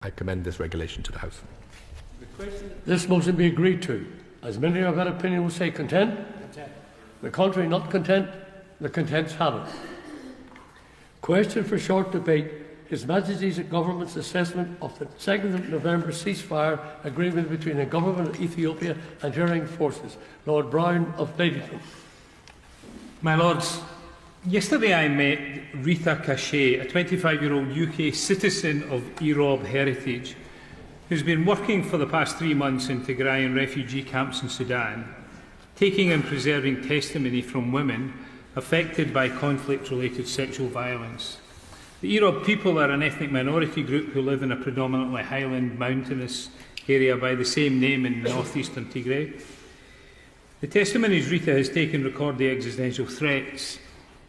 I commend this regulation to the House. This motion be agreed to. As many of that opinion will say content. Content. The contrary not content. The contents have it. Question for short debate. His Majesty's Government's assessment of the 2nd of November ceasefire agreement between the Government of Ethiopia and Tigray forces. Lord Brown of Ladysmith. My Lords, yesterday I met Rita Cachet, a 25-year-old UK citizen of Erob heritage, who's been working for the past 3 months in Tigray and refugee camps in Sudan, taking and preserving testimony from women affected by conflict-related sexual violence. The Erob people are an ethnic minority group who live in a predominantly highland mountainous area by the same name in northeastern Tigray. The testimonies Rita has taken record the existential threats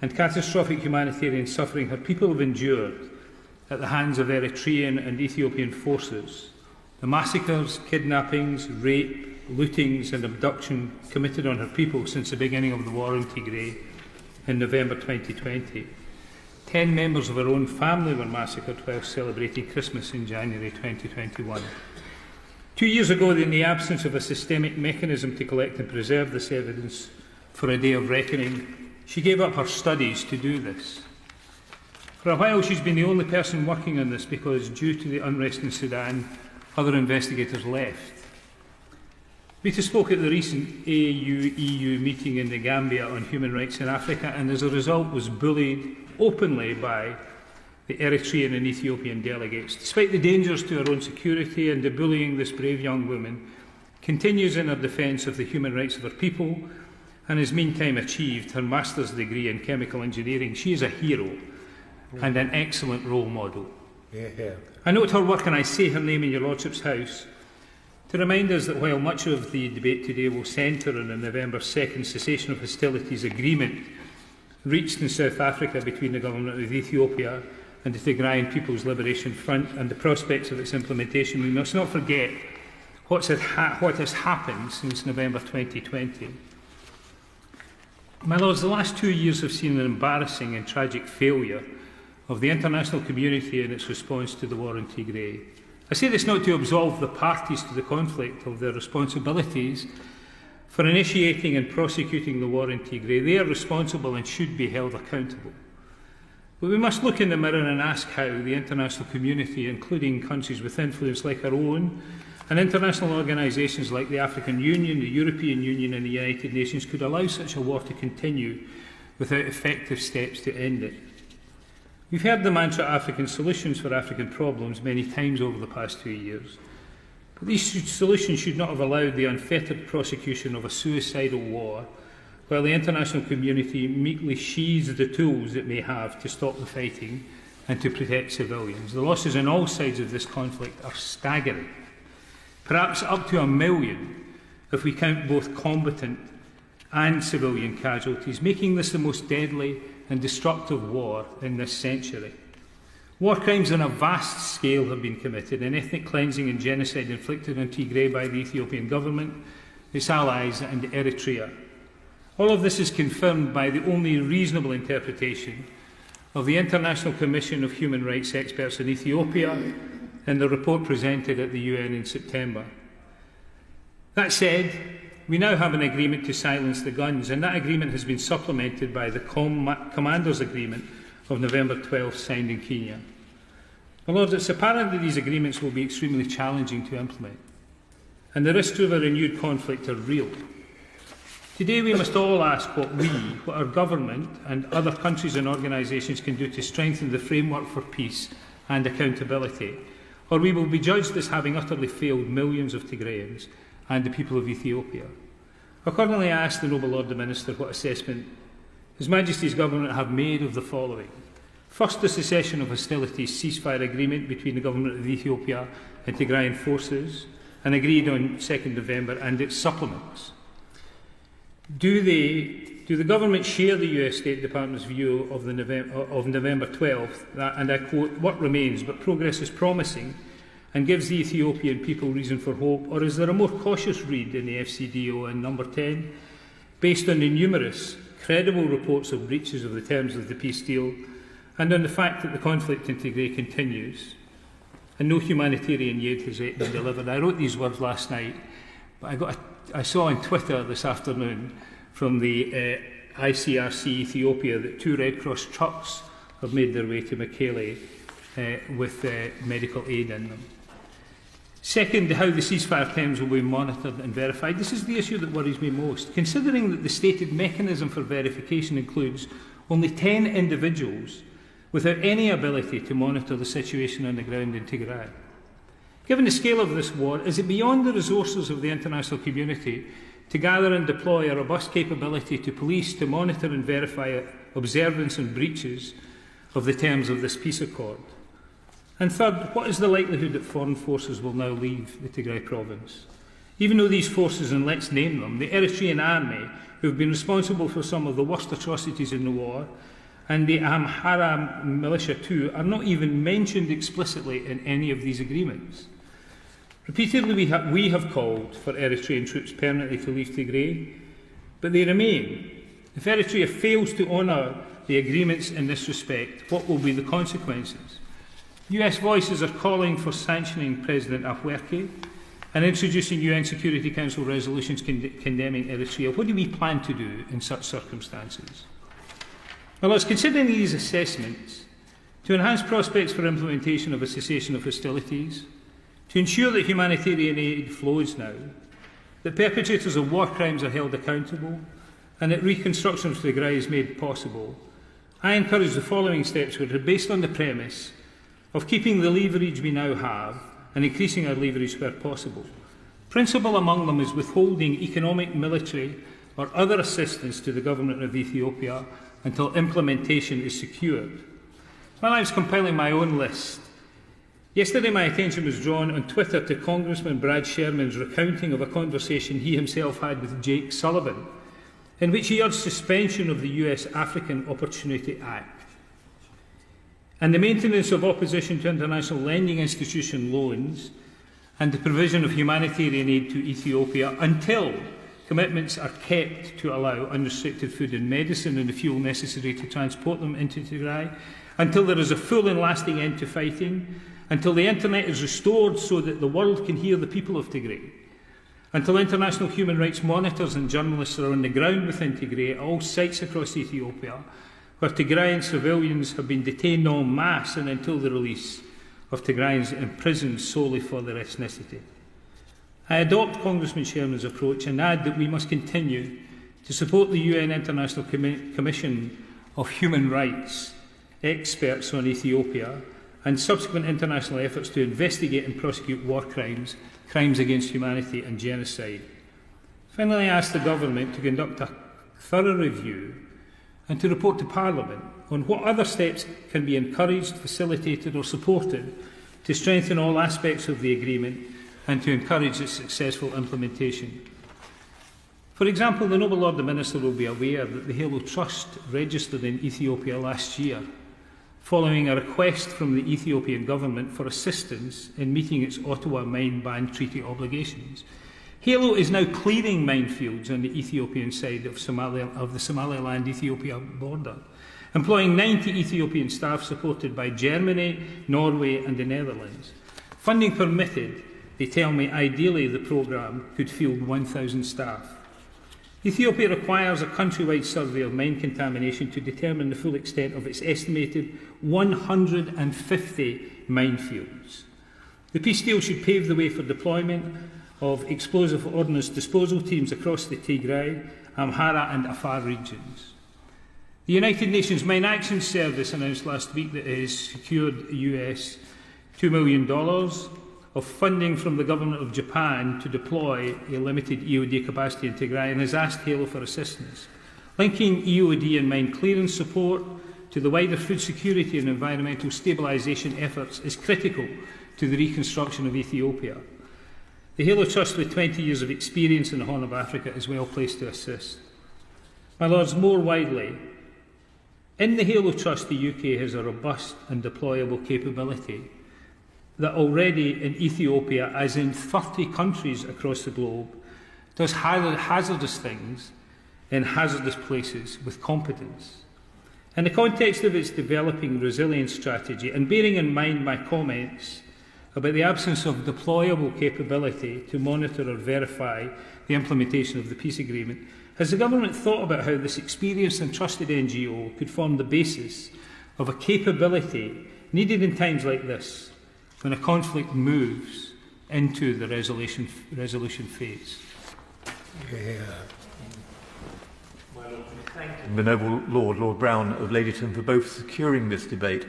and catastrophic humanitarian suffering her people have endured at the hands of Eritrean and Ethiopian forces. The massacres, kidnappings, rape, lootings and abduction committed on her people since the beginning of the war in Tigray in November 2020. 10 members of her own family were massacred while celebrating Christmas in January 2021. 2 years ago, in the absence of a systemic mechanism to collect and preserve this evidence for a day of reckoning, she gave up her studies to do this. For a while, she's been the only person working on this because, due to the unrest in Sudan, other investigators left. Rita spoke at the recent AU-EU meeting in the Gambia on human rights in Africa and as a result was bullied openly by the Eritrean and Ethiopian delegates. Despite the dangers to her own security and the bullying, this brave young woman continues in her defence of the human rights of her people and has meantime achieved her master's degree in chemical engineering. She is a hero and an excellent role model. I note her work and I say her name in your Lordship's House to remind us that while much of the debate today will centre on the November 2nd cessation of hostilities agreement reached in South Africa between the Government of Ethiopia and the Tigrayan People's Liberation Front and the prospects of its implementation, we must not forget what has happened since November 2020. My Lords, the last 2 years have seen an embarrassing and tragic failure of the international community in its response to the war in Tigray. I say this not to absolve the parties to the conflict of their responsibilities for initiating and prosecuting the war in Tigray. They are responsible and should be held accountable. But we must look in the mirror and ask how the international community, including countries with influence like our own, and international organisations like the African Union, the European Union and the United Nations could allow such a war to continue without effective steps to end it. We've heard the mantra African solutions for African problems many times over the past 2 years. But these solutions should not have allowed the unfettered prosecution of a suicidal war while the international community meekly sheathes the tools it may have to stop the fighting and to protect civilians. The losses on all sides of this conflict are staggering, perhaps up to 1 million if we count both combatant and civilian casualties, making this the most deadly and destructive war in this century. War crimes on a vast scale have been committed, and ethnic cleansing and genocide inflicted on Tigray by the Ethiopian government, its allies and Eritrea. All of this is confirmed by the only reasonable interpretation of the International Commission of Human Rights Experts in Ethiopia in the report presented at the UN in September. That said, we now have an agreement to silence the guns, and that agreement has been supplemented by the Commanders' Agreement of November 12 signed in Kenya. My Lord, it's apparent that these agreements will be extremely challenging to implement, and the risks of a renewed conflict are real. Today we must all ask what our government and other countries and organisations can do to strengthen the framework for peace and accountability, or we will be judged as having utterly failed millions of Tigrayans and the people of Ethiopia. Accordingly, I ask the Noble Lord the Minister what assessment His Majesty's Government have made of the following. First, the cessation of hostilities ceasefire agreement between the Government of Ethiopia and Tigrayan forces, and agreed on 2nd November, and its supplements. Do the Government share the US State Department's view of November 12th, that, and I quote, "What remains, but progress is promising and gives the Ethiopian people reason for hope," or is there a more cautious read in the FCDO and number 10, based on the numerous credible reports of breaches of the terms of the peace deal and on the fact that the conflict in Tigray continues? and no humanitarian aid has yet been delivered. I wrote these words last night, but I saw on Twitter this afternoon from the ICRC Ethiopia that 2 Red Cross trucks have made their way to Mekele with medical aid in them. Second, how the ceasefire terms will be monitored and verified. This is the issue that worries me most. Considering that the stated mechanism for verification includes only 10 individuals without any ability to monitor the situation on the ground in Tigray. Given the scale of this war, is it beyond the resources of the international community to gather and deploy a robust capability to police, to monitor and verify observance and breaches of the terms of this peace accord? And third, what is the likelihood that foreign forces will now leave the Tigray province? Even though these forces, and let's name them, the Eritrean army, who have been responsible for some of the worst atrocities in the war, and the Amhara militia too, are not even mentioned explicitly in any of these agreements. Repeatedly we have called for Eritrean troops permanently to leave Tigray, but they remain. If Eritrea fails to honour the agreements in this respect, what will be the consequences? US voices are calling for sanctioning President Afwerki and introducing UN Security Council resolutions condemning Eritrea. What do we plan to do in such circumstances? Well, it's considering these assessments to enhance prospects for implementation of a cessation of hostilities, to ensure that humanitarian aid flows now, that perpetrators of war crimes are held accountable, and that reconstruction of Tigray is made possible. I encourage the following steps, which are based on the premise of keeping the leverage we now have and increasing our leverage where possible. Principal among them is withholding economic, military or other assistance to the government of Ethiopia until implementation is secured. While I was compiling my own list, yesterday my attention was drawn on Twitter to Congressman Brad Sherman's recounting of a conversation he himself had with Jake Sullivan, in which he urged suspension of the US African Opportunity Act and the maintenance of opposition to international lending institution loans and the provision of humanitarian aid to Ethiopia until commitments are kept to allow unrestricted food and medicine and the fuel necessary to transport them into Tigray, until there is a full and lasting end to fighting, until the internet is restored so that the world can hear the people of Tigray, until international human rights monitors and journalists are on the ground within Tigray at all sites across Ethiopia, where Tigrayan civilians have been detained en masse, and until the release of Tigrayans imprisoned solely for their ethnicity. I adopt Congressman Sherman's approach and add that we must continue to support the UN International Commission of Human Rights experts on Ethiopia and subsequent international efforts to investigate and prosecute war crimes, crimes against humanity and genocide. Finally, I ask the Government to conduct a thorough review and to report to Parliament on what other steps can be encouraged, facilitated or supported to strengthen all aspects of the agreement and to encourage its successful implementation. For example, the Noble Lord the Minister will be aware that the Halo Trust registered in Ethiopia last year, following a request from the Ethiopian government for assistance in meeting its Ottawa Mine Ban Treaty obligations. Halo is now clearing minefields on the Ethiopian side of the Somaliland-Ethiopia border, employing 90 Ethiopian staff supported by Germany, Norway and the Netherlands. Funding permitted, they tell me ideally the programme could field 1,000 staff. Ethiopia requires a countrywide survey of mine contamination to determine the full extent of its estimated 150 minefields. The peace deal should pave the way for deployment of explosive ordnance disposal teams across the Tigray, Amhara and Afar regions. The United Nations Mine Action Service announced last week that it has secured US $2 million of funding from the government of Japan to deploy a limited EOD capacity in Tigray and has asked Halo for assistance. Linking EOD and mine clearance support to the wider food security and environmental stabilisation efforts is critical to the reconstruction of Ethiopia. The Halo Trust, with 20 years of experience in the Horn of Africa, is well placed to assist. My Lords, more widely, in the Halo Trust, the UK has a robust and deployable capability that already in Ethiopia, as in 30 countries across the globe, does hazardous things in hazardous places with competence. In the context of its developing resilience strategy, and bearing in mind my comments about the absence of deployable capability to monitor or verify the implementation of the peace agreement, has the government thought about how this experienced and trusted NGO could form the basis of a capability needed in times like this, when a conflict moves into the resolution phase? The noble Lord Brown of Ladyton, for both securing this debate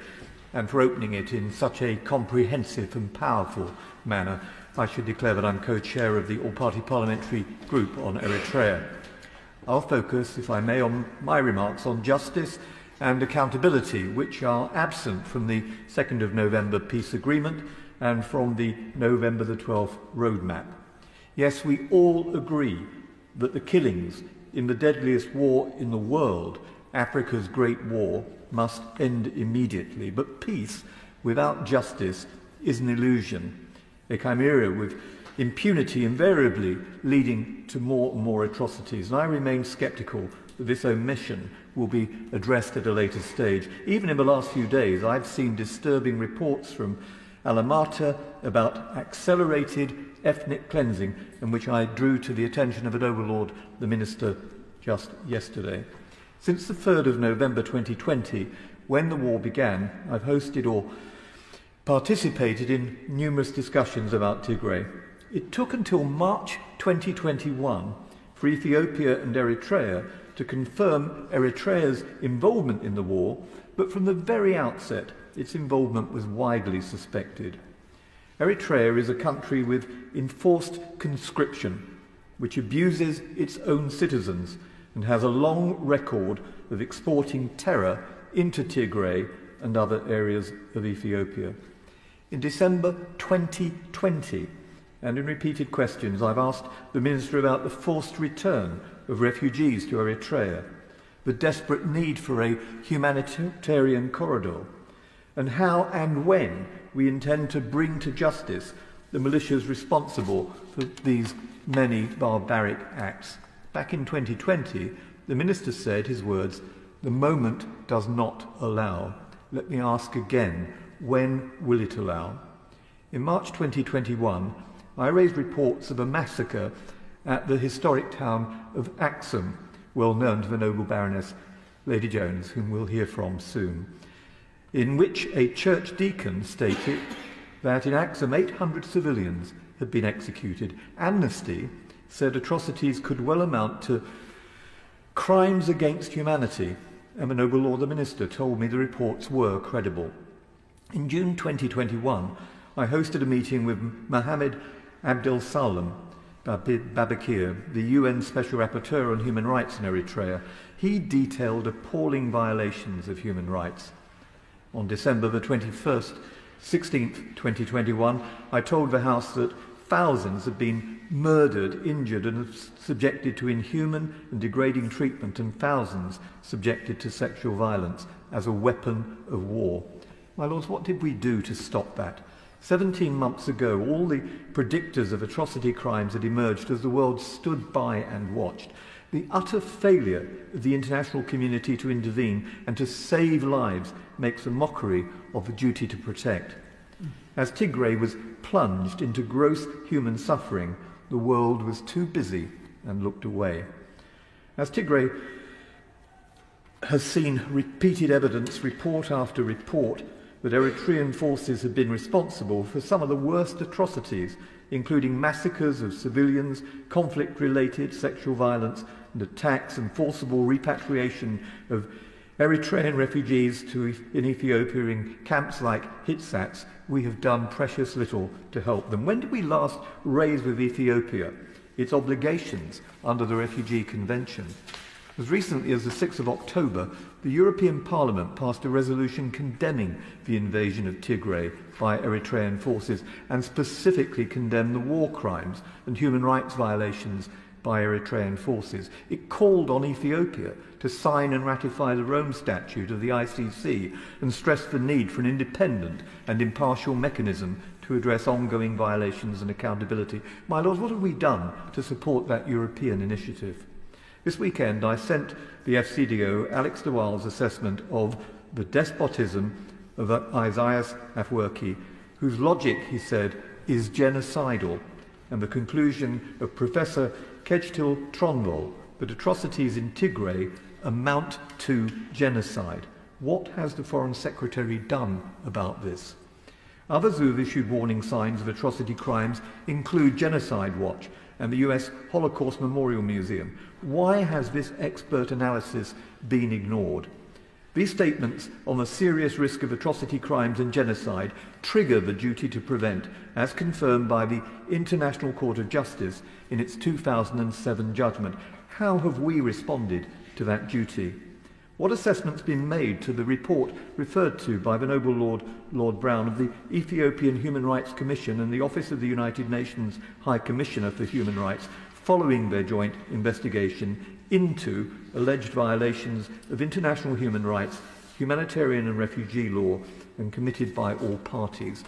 and for opening it in such a comprehensive and powerful manner. I should declare that I'm co-chair of the all-party parliamentary group on Eritrea. I'll focus, if I may, on my remarks on justice and accountability, which are absent from the 2nd of November peace agreement and from the November the 12th roadmap. Yes, we all agree that the killings in the deadliest war in the world, Africa's Great War, must end immediately. But peace without justice is an illusion, a chimera with impunity invariably leading to more and more atrocities. And I remain sceptical that this omission will be addressed at a later stage. Even in the last few days, I've seen disturbing reports from Alamata about accelerated ethnic cleansing, in which I drew to the attention of an overlord, the Minister, just yesterday. Since the 3rd of November 2020, when the war began, I've hosted or participated in numerous discussions about Tigray. It took until March 2021 for Ethiopia and Eritrea to confirm Eritrea's involvement in the war, but from the very outset, its involvement was widely suspected. Eritrea is a country with enforced conscription, which abuses its own citizens and has a long record of exporting terror into Tigray and other areas of Ethiopia. In December 2020, and in repeated questions, I've asked the Minister about the forced return of refugees to Eritrea, the desperate need for a humanitarian corridor, and how and when we intend to bring to justice the militias responsible for these many barbaric acts. Back in 2020, the Minister said, his words, "The moment does not allow." Let me ask again, when will it allow? In March 2021, I raised reports of a massacre at the historic town of Axum, well known to the noble Baroness Lady Jones, whom we'll hear from soon, in which a church deacon stated that in Axum 800 civilians had been executed. Amnesty said atrocities could well amount to crimes against humanity, and the noble Lord the Minister told me the reports were credible. In June 2021, I hosted a meeting with Mohammed Abdel Salem Babakir, the UN Special Rapporteur on Human Rights in Eritrea. He detailed appalling violations of human rights. On December the 16th, 2021, I told the House that thousands had been murdered, injured and subjected to inhuman and degrading treatment, and thousands subjected to sexual violence as a weapon of war. My Lords, what did we do to stop that? 17 months ago, all the predictors of atrocity crimes had emerged as the world stood by and watched. The utter failure of the international community to intervene and to save lives makes a mockery of the duty to protect. As Tigray was plunged into gross human suffering, the world was too busy and looked away. As Tigray has seen repeated evidence, report after report, that Eritrean forces have been responsible for some of the worst atrocities, including massacres of civilians, conflict-related sexual violence and attacks, and forcible repatriation of Eritrean refugees in Ethiopia in camps like Hitsats. We have done precious little to help them. When did we last raise with Ethiopia its obligations under the Refugee Convention? As recently as the 6th of October, the European Parliament passed a resolution condemning the invasion of Tigray by Eritrean forces and specifically condemned the war crimes and human rights violations by Eritrean forces. It called on Ethiopia to sign and ratify the Rome Statute of the ICC and stressed the need for an independent and impartial mechanism to address ongoing violations and accountability. My Lords, what have we done to support that European initiative? This weekend I sent the FCDO Alex de Waal's assessment of the despotism of Isaias Afwerki, whose logic, he said, is genocidal, and the conclusion of Professor Kejtil Tronvol that atrocities in Tigray amount to genocide. What has the Foreign Secretary done about this? Others who have issued warning signs of atrocity crimes include Genocide Watch and the US Holocaust Memorial Museum. Why has this expert analysis been ignored? These statements on the serious risk of atrocity crimes and genocide trigger the duty to prevent, as confirmed by the International Court of Justice in its 2007 judgment. How have we responded to that duty? What assessment's been made to the report referred to by the Noble Lord Brown of the Ethiopian Human Rights Commission and the Office of the United Nations High Commissioner for Human Rights following their joint investigation into alleged violations of international human rights, humanitarian and refugee law, and committed by all parties?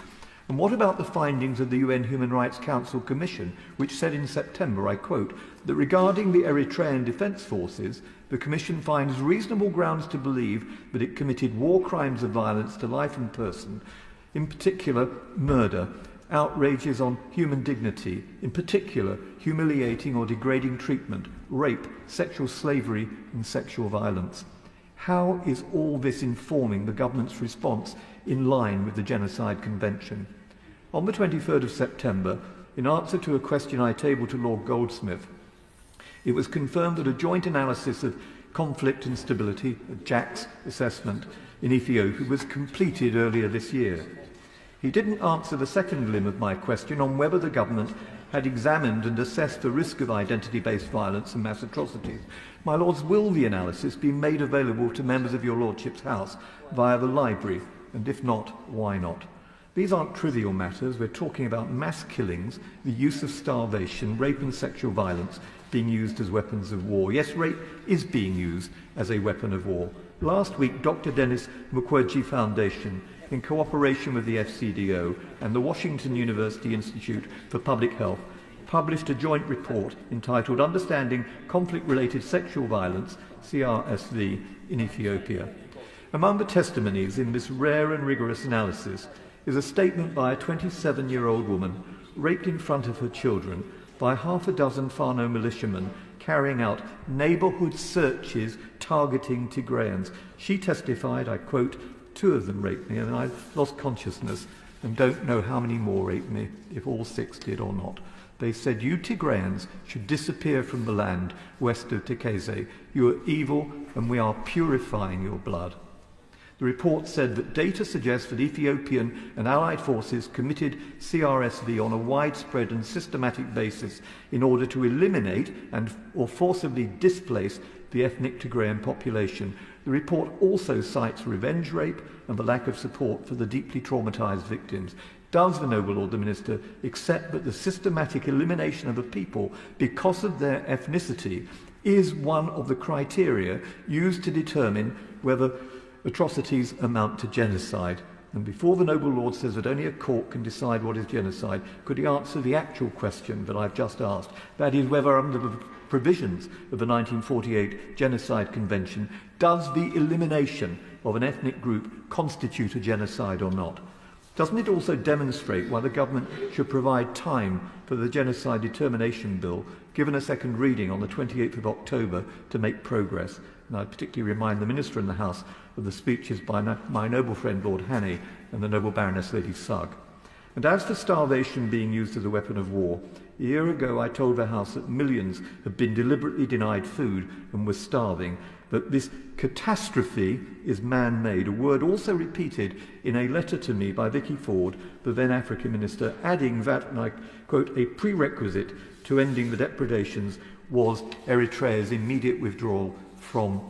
And what about the findings of the UN Human Rights Council Commission, which said in September, I quote, that regarding the Eritrean Defence Forces, the Commission finds reasonable grounds to believe that it committed war crimes of violence to life and person, in particular murder, outrages on human dignity, in particular humiliating or degrading treatment, rape, sexual slavery and sexual violence. How is all this informing the government's response in line with the Genocide Convention? On the 23rd of September, in answer to a question I tabled to Lord Goldsmith, it was confirmed that a joint analysis of conflict and stability, a JACS assessment, in Ethiopia was completed earlier this year. He didn't answer the second limb of my question on whether the government had examined and assessed the risk of identity-based violence and mass atrocities. My Lords, will the analysis be made available to members of your Lordship's House via the library? And if not, why not? These aren't trivial matters. We're talking about mass killings, the use of starvation, rape and sexual violence being used as weapons of war. Yes, rape is being used as a weapon of war. Last week, Dr. Dennis Mukwege Foundation, in cooperation with the FCDO and the Washington University Institute for Public Health, published a joint report entitled Understanding Conflict-Related Sexual Violence, CRSV, in Ethiopia. Among the testimonies in this rare and rigorous analysis is a statement by a 27-year-old woman raped in front of her children by half a dozen Fano militiamen carrying out neighbourhood searches targeting Tigrayans. She testified, I quote, 2 of them raped me and I lost consciousness and don't know how many more raped me, if all 6 did or not. They said, you Tigrayans should disappear from the land west of Tigray. You are evil and we are purifying your blood. The report said that data suggests that Ethiopian and allied forces committed CRSV on a widespread and systematic basis in order to eliminate or forcibly displace the ethnic Tigrayan population. The report also cites revenge rape and the lack of support for the deeply traumatized victims. Does the Noble Lord the Minister accept that the systematic elimination of a people because of their ethnicity is one of the criteria used to determine whether atrocities amount to genocide? And before the Noble Lord says that only a court can decide what is genocide, could he answer the actual question that I've just asked? That is, whether under the provisions of the 1948 Genocide Convention, does the elimination of an ethnic group constitute a genocide or not? Doesn't it also demonstrate why the government should provide time for the Genocide Determination Bill, given a second reading on the 28th of October, to make progress? And I particularly remind the Minister in the House of the speeches by my noble friend Lord Hannay and the noble Baroness Lady Sugg. And as for starvation being used as a weapon of war, a year ago I told the House that millions have been deliberately denied food and were starving, that this catastrophe is man-made, a word also repeated in a letter to me by Vicky Ford, the then African Minister, adding that, and I quote, a prerequisite to ending the depredations was Eritrea's immediate withdrawal from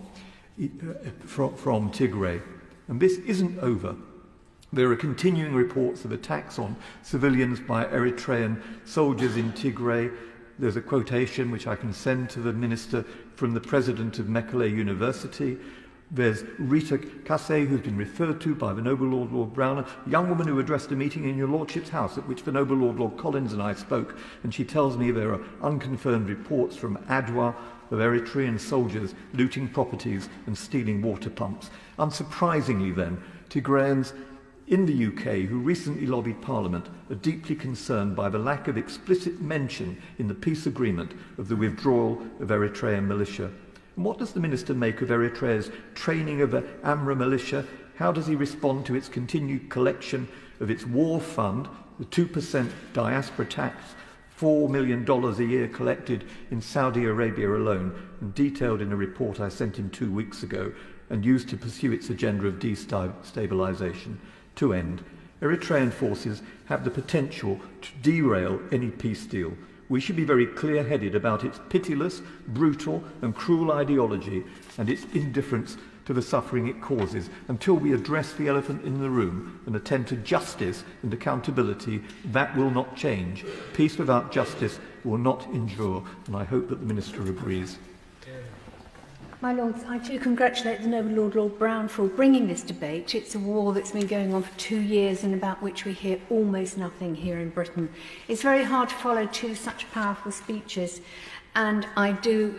Tigray. And this isn't over. There are continuing reports of attacks on civilians by Eritrean soldiers in Tigray. There's a quotation which I can send to the Minister from the President of Mekelle University. There's Rita Kase, who's been referred to by the Noble Lord Brown, a young woman who addressed a meeting in your Lordship's House at which the Noble Lord Collins and I spoke, and she tells me there are unconfirmed reports from Adwa of Eritrean soldiers looting properties and stealing water pumps. Unsurprisingly then, Tigrayans in the UK who recently lobbied Parliament are deeply concerned by the lack of explicit mention in the peace agreement of the withdrawal of Eritrean militia. And what does the Minister make of Eritrea's training of the Amra militia? How does he respond to its continued collection of its war fund, the 2% diaspora tax, $4 million a year collected in Saudi Arabia alone, and detailed in a report I sent him 2 weeks ago, and used to pursue its agenda of destabilisation? To end, Eritrean forces have the potential to derail any peace deal. We should be very clear-headed about its pitiless, brutal and cruel ideology and its indifference to the suffering it causes until we address the elephant in the room and attend to justice and accountability. That will not change. Peace without justice will not endure, and I hope that the Minister agrees. My Lords, I do congratulate the Noble Lord Brown for bringing this debate. It's a war that's been going on for 2 years and about which we hear almost nothing here in Britain. It's very hard to follow two such powerful speeches, and I do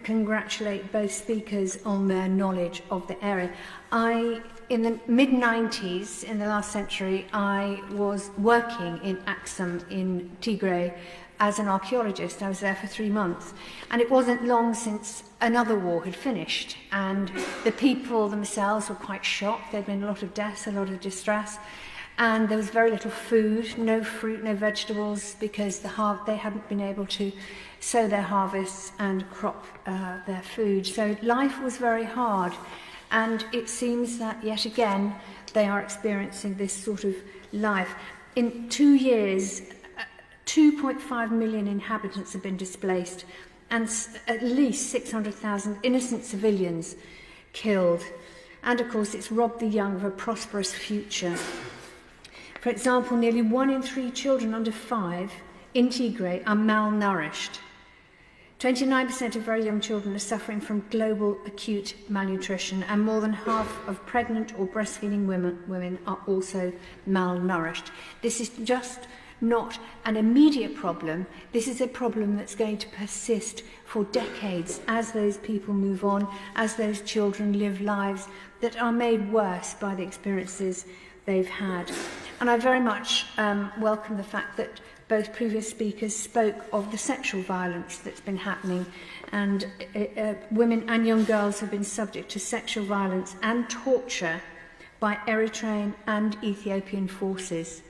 congratulate both speakers on their knowledge of the area. In the mid-90s, in the last century, I was working in Axum in Tigray as an archaeologist. I was there for 3 months, and it wasn't long since another war had finished, and the people themselves were quite shocked. There'd been a lot of deaths, a lot of distress, and there was very little food, no fruit, no vegetables, because they hadn't been able to sow their harvests and crop their food. So life was very hard, and it seems that yet again they are experiencing this sort of life. In 2 years, 2.5 million inhabitants have been displaced, and at least 600,000 innocent civilians killed. And of course, it's robbed the young of a prosperous future. For example, nearly 1 in 3 children under 5 in Tigray are malnourished. 29% of very young children are suffering from global acute malnutrition, and more than half of pregnant or breastfeeding women are also malnourished. This is just not an immediate problem. This is a problem that's going to persist for decades as those people move on, as those children live lives that are made worse by the experiences they've had. And I very much welcome the fact that both previous speakers spoke of the sexual violence that's been happening, and women and young girls have been subject to sexual violence and torture by Eritrean and Ethiopian forces.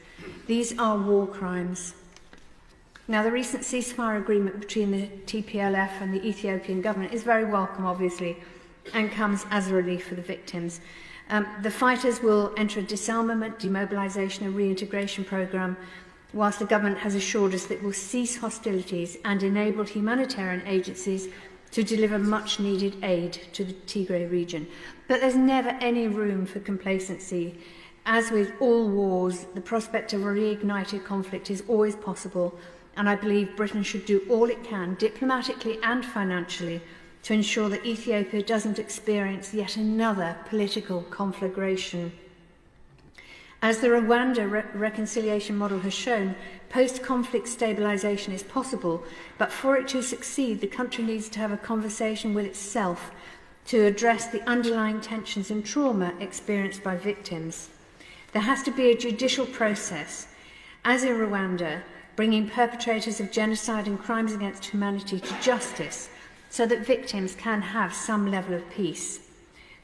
These are war crimes. Now, the recent ceasefire agreement between the TPLF and the Ethiopian government is very welcome, obviously, and comes as a relief for the victims. The fighters will enter a disarmament, demobilisation and reintegration programme, whilst the government has assured us that it will cease hostilities and enable humanitarian agencies to deliver much-needed aid to the Tigray region. But there's never any room for complacency. As with all wars, the prospect of a reignited conflict is always possible, and I believe Britain should do all it can, diplomatically and financially, to ensure that Ethiopia doesn't experience yet another political conflagration. As the Rwanda reconciliation model has shown, post-conflict stabilisation is possible, but for it to succeed, the country needs to have a conversation with itself to address the underlying tensions and trauma experienced by victims. There has to be a judicial process, as in Rwanda, bringing perpetrators of genocide and crimes against humanity to justice so that victims can have some level of peace.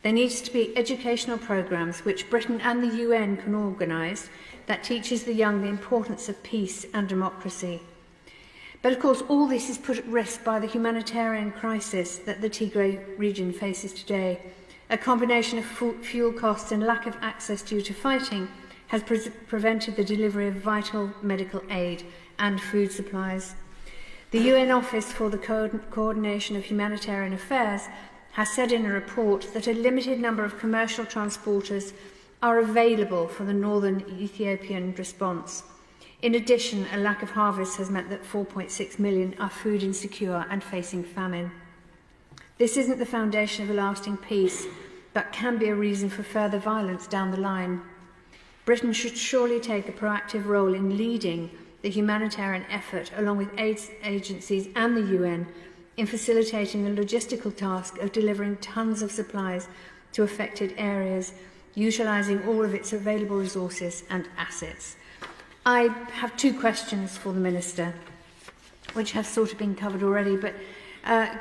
There needs to be educational programmes which Britain and the UN can organise that teaches the young the importance of peace and democracy. But of course, all this is put at risk by the humanitarian crisis that the Tigray region faces today. A combination of fuel costs and lack of access due to fighting has prevented the delivery of vital medical aid and food supplies. The UN Office for the Coordination of Humanitarian Affairs has said in a report that a limited number of commercial transporters are available for the northern Ethiopian response. In addition, a lack of harvest has meant that 4.6 million are food insecure and facing famine. This isn't the foundation of a lasting peace, but can be a reason for further violence down the line. Britain should surely take a proactive role in leading the humanitarian effort, along with aid agencies and the UN, in facilitating the logistical task of delivering tons of supplies to affected areas. utilising all of its available resources and assets. I have two questions for the Minister, which have sort of been covered already, but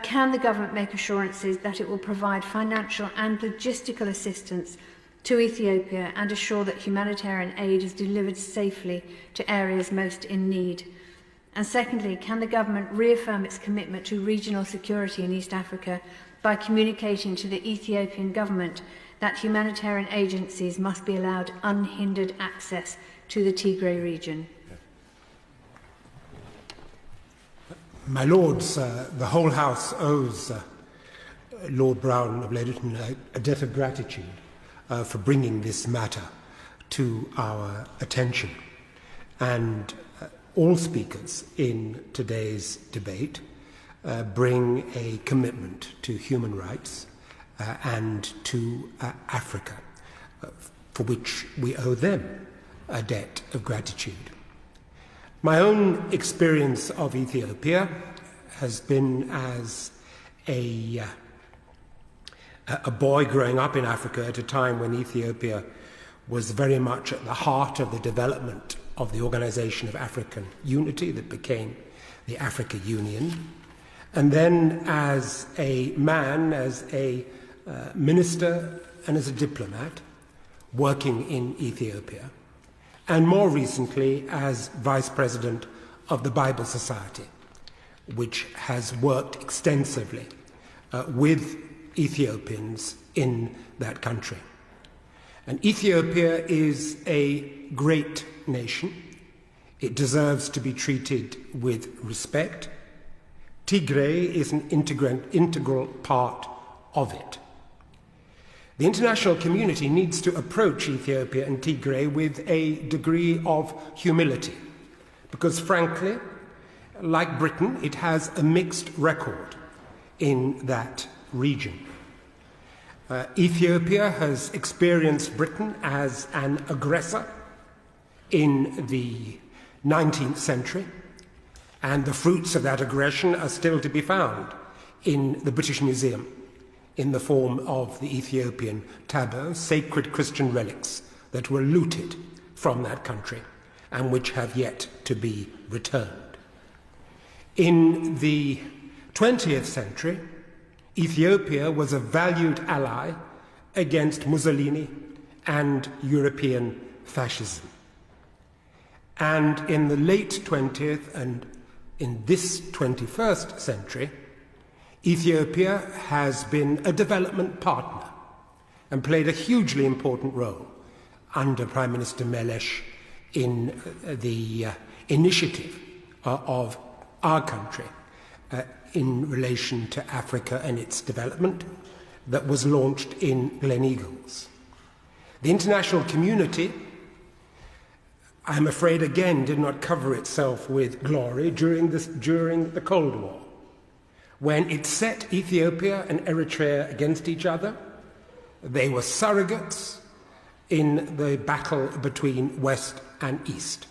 can the Government make assurances that it will provide financial and logistical assistance to Ethiopia and assure that humanitarian aid is delivered safely to areas most in need? And secondly, can the Government reaffirm its commitment to regional security in East Africa by communicating to the Ethiopian Government that humanitarian agencies must be allowed unhindered access to the Tigray region? My Lords, the whole House owes Lord Brown of Leadenhall a debt of gratitude for bringing this matter to our attention. And all speakers in today's debate bring a commitment to human rights and to Africa, for which we owe them a debt of gratitude. My own experience of Ethiopia has been as a boy growing up in Africa at a time when Ethiopia was very much at the heart of the development of the Organization of African Unity that became the Africa Union, and then as a man, as a minister and as a diplomat working in Ethiopia, and more recently as Vice President of the Bible Society, which has worked extensively with Ethiopians in that country. And Ethiopia is a great nation. It deserves to be treated with respect. Tigray is an integral part of it. The international community needs to approach Ethiopia and Tigray with a degree of humility, because frankly, like Britain, it has a mixed record in that region. Ethiopia has experienced Britain as an aggressor in the 19th century, and the fruits of that aggression are still to be found in the British Museum in the form of the Ethiopian tableaux, sacred Christian relics that were looted from that country and which have yet to be returned. In the 20th century, Ethiopia was a valued ally against Mussolini and European fascism. And in the late 20th and in this 21st century, Ethiopia has been a development partner and played a hugely important role under Prime Minister Melesh in the initiative of our country in relation to Africa and its development that was launched in Gleneagles. The international community, I'm afraid again, did not cover itself with glory during the Cold War, when it set Ethiopia and Eritrea against each other. They were surrogates in the battle between West and East.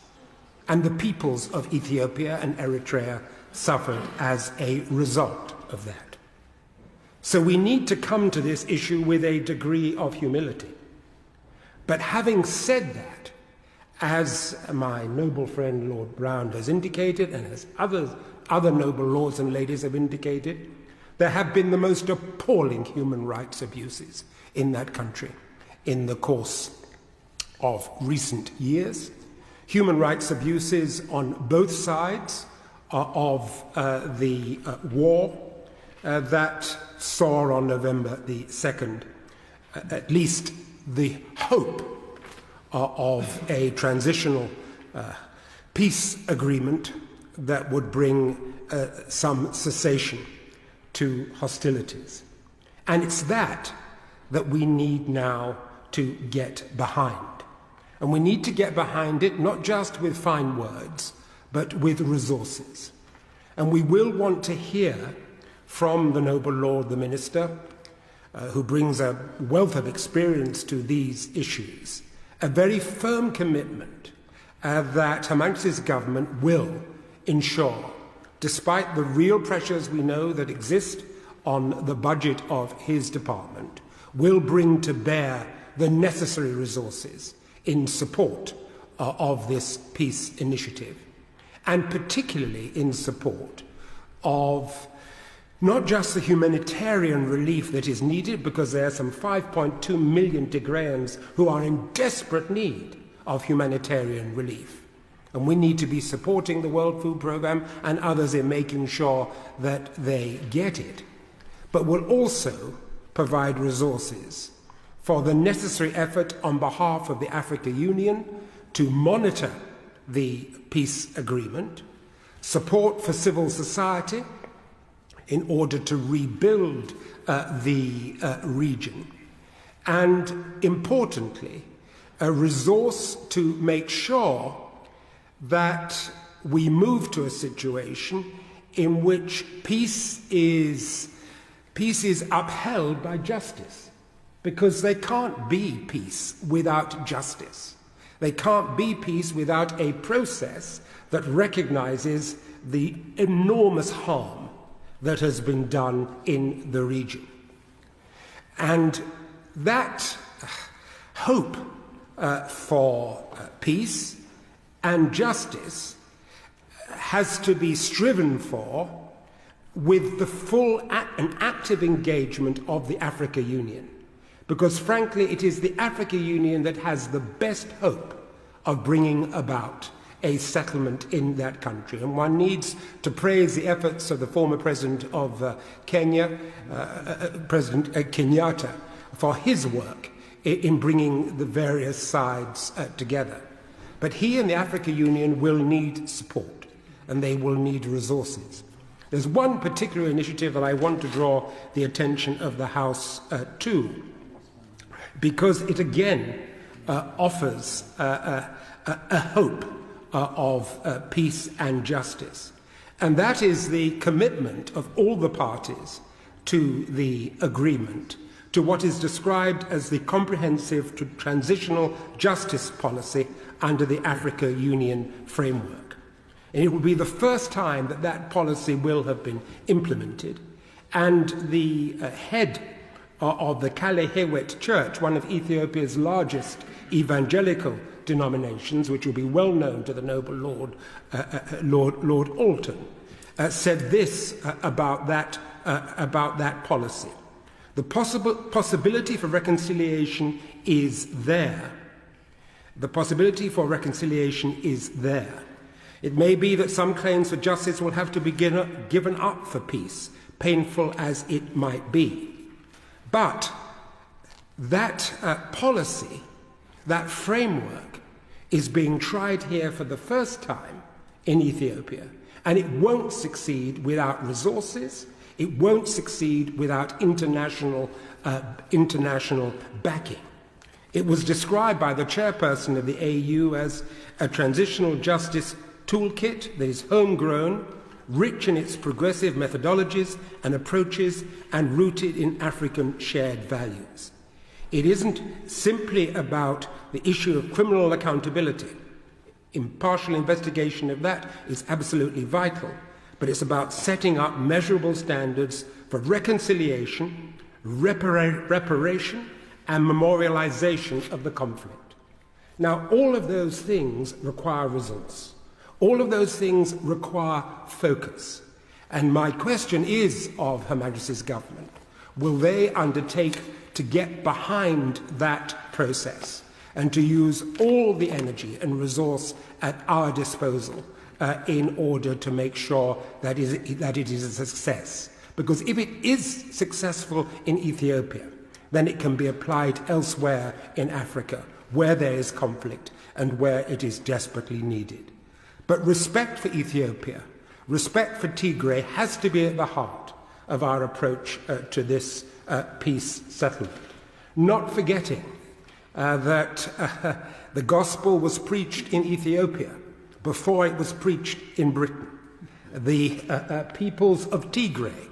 And the peoples of Ethiopia and Eritrea suffered as a result of that. So we need to come to this issue with a degree of humility. But having said that, as my noble friend Lord Brown has indicated, and as other noble lords and ladies have indicated, there have been the most appalling human rights abuses in that country in the course of recent years. Human rights abuses on both sides of the war that saw on November the 2nd at least the hope of a transitional peace agreement that would bring some cessation to hostilities. And it's that we need now to get behind. And we need to get behind it not just with fine words, but with resources. And we will want to hear from the noble Lord, the Minister, who brings a wealth of experience to these issues, a very firm commitment that Her Majesty's government will ensure, despite the real pressures we know that exist on the budget of his department, will bring to bear the necessary resources in support of this peace initiative, and particularly in support of not just the humanitarian relief that is needed, because there are some 5.2 million Tigrayans who are in desperate need of humanitarian relief. And we need to be supporting the World Food Programme and others in making sure that they get it. But will also provide resources for the necessary effort on behalf of the African Union to monitor the peace agreement, support for civil society in order to rebuild the region, and importantly, a resource to make sure that we move to a situation in which peace is upheld by justice, because there can't be peace without justice. There can't be peace without a process that recognizes the enormous harm that has been done in the region. And that hope for peace and justice has to be striven for with the full and active engagement of the African Union. Because frankly, it is the African Union that has the best hope of bringing about a settlement in that country. And one needs to praise the efforts of the former president of Kenya, President Kenyatta, for his work in bringing the various sides together. But he and the African Union will need support, and they will need resources. There's one particular initiative that I want to draw the attention of the House to, because it again offers a hope of peace and justice. And that is the commitment of all the parties to the agreement, to what is described as the comprehensive transitional justice policy under the Africa Union framework. And it will be the first time that that policy will have been implemented. And the head of the Kalehewet Church, one of Ethiopia's largest evangelical denominations, which will be well known to the noble Lord, Lord Alton, said this about that policy. The possibility for reconciliation is there. The possibility for reconciliation is there. It may be that some claims for justice will have to be given up for peace, painful as it might be. But that policy, that framework, is being tried here for the first time in Ethiopia, and it won't succeed without resources. It won't succeed without international backing. It was described by the chairperson of the AU as a transitional justice toolkit that is homegrown, rich in its progressive methodologies and approaches, and rooted in African shared values. It isn't simply about the issue of criminal accountability. Impartial investigation of that is absolutely vital, but it's about setting up measurable standards for reconciliation, reparation, and memorialization of the conflict. Now, all of those things require resource. All of those things require focus. And my question is of Her Majesty's government, will they undertake to get behind that process and to use all the energy and resource at our disposal in order to make sure that it is a success? Because if it is successful in Ethiopia, then it can be applied elsewhere in Africa, where there is conflict and where it is desperately needed. But respect for Ethiopia, respect for Tigray has to be at the heart of our approach to this peace settlement. Not forgetting that the gospel was preached in Ethiopia before it was preached in Britain. The peoples of Tigray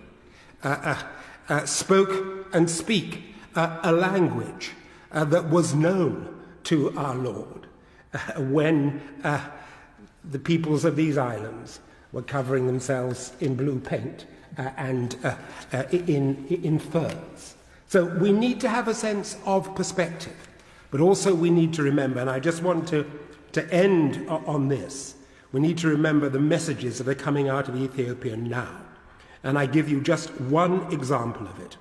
spoke and speak a language that was known to our Lord when the peoples of these islands were covering themselves in blue paint and in furs. So we need to have a sense of perspective. But also we need to remember, and I just want to end on this, we need to remember the messages that are coming out of Ethiopia now. And I give you just one example of it.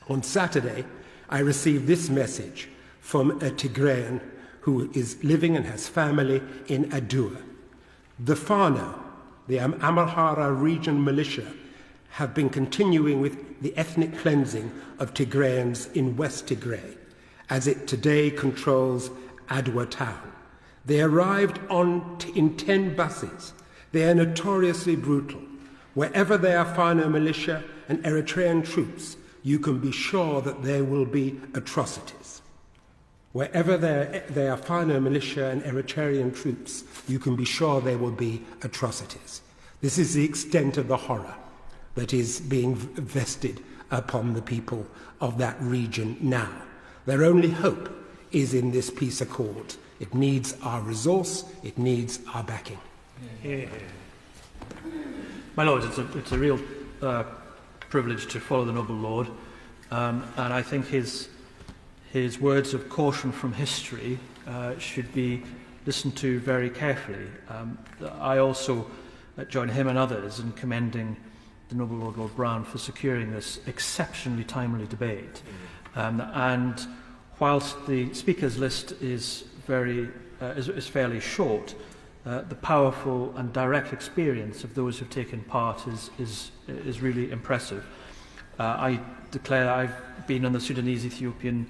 On Saturday, I received this message from a Tigrayan who is living and has family in Adua. The Fano, the Amhara region militia, have been continuing with the ethnic cleansing of Tigrayans in West Tigray, as it today controls Adwa town. They arrived in 10 buses. They are notoriously brutal. Wherever there are Fano militia and Eritrean troops, you can be sure that there will be atrocities. Wherever there are Fano militia and Eritrean troops, you can be sure there will be atrocities. This is the extent of the horror that is being vested upon the people of that region now. Their only hope is in this peace accord. It needs our resource, it needs our backing. My Lords, it's a real privilege to follow the Noble Lord, and I think his words of caution from history should be listened to very carefully. I also join him and others in commending the Noble Lord Brown for securing this exceptionally timely debate. And whilst the speakers list is fairly short, the powerful and direct experience of those who've taken part is really impressive. I declare I've been on the Sudanese-Ethiopian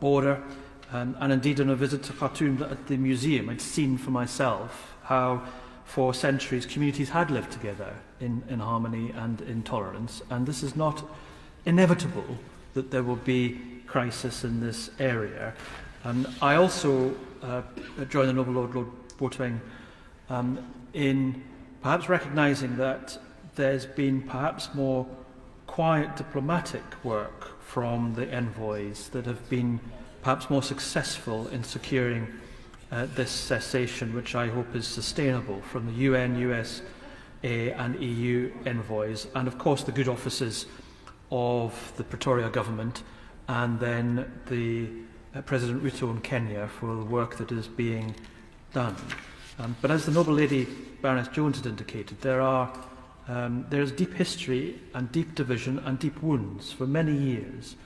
border, and indeed on a visit to Khartoum at the museum, I'd seen for myself how for centuries communities had lived together in harmony and in tolerance, and this is not inevitable that there will be crisis in this area. I also join the Noble Lord Boateng in perhaps recognising that there's been perhaps more quiet diplomatic work from the envoys that have been perhaps more successful in securing this cessation, which I hope is sustainable, from the UN, USA and EU envoys, and of course the good offices of the Pretoria government, and then the President Ruto in Kenya for the work that is being done. But as the Noble Lady Baroness Jones had indicated, there is deep history and deep division and deep wounds for many years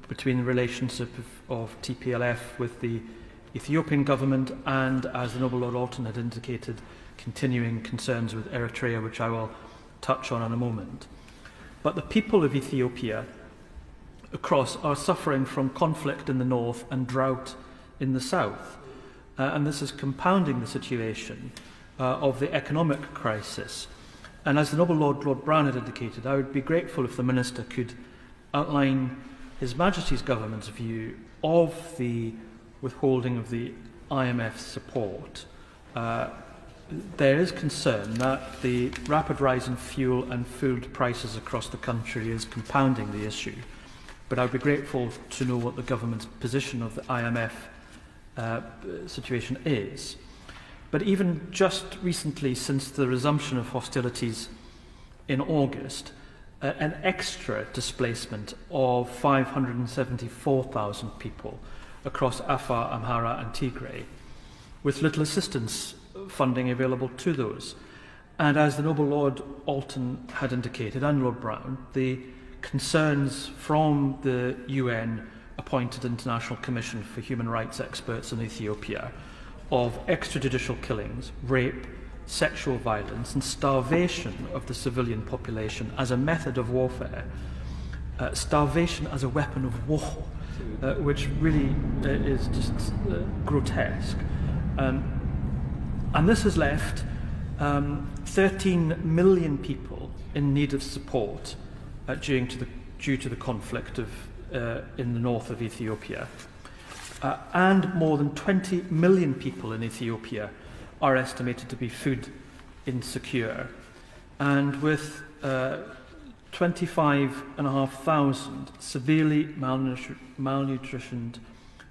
between the relationship of TPLF with the Ethiopian government and, as the Noble Lord Alton had indicated, continuing concerns with Eritrea, which I will touch on in a moment. But the people of Ethiopia across are suffering from conflict in the north and drought in the south. And this is compounding the situation of the economic crisis. And as the Noble Lord Brown had indicated, I would be grateful if the Minister could outline His Majesty's Government's view of the withholding of the IMF support. There is concern that the rapid rise in fuel and food prices across the country is compounding the issue. But I would be grateful to know what the Government's position of the IMF situation is. But even just recently, since the resumption of hostilities in August, an extra displacement of 574,000 people across Afar, Amhara and Tigray, with little assistance funding available to those. And as the Noble Lord Alton had indicated, and Lord Brown, the concerns from the UN-appointed International Commission for Human Rights experts in Ethiopia of extrajudicial killings, rape, sexual violence and starvation of the civilian population as a method of warfare, starvation as a weapon of war, which really is just grotesque. And this has left 13 million people in need of support due to the conflict in the north of Ethiopia. And more than 20 million people in Ethiopia are estimated to be food insecure. And with 25,500 severely malnutritioned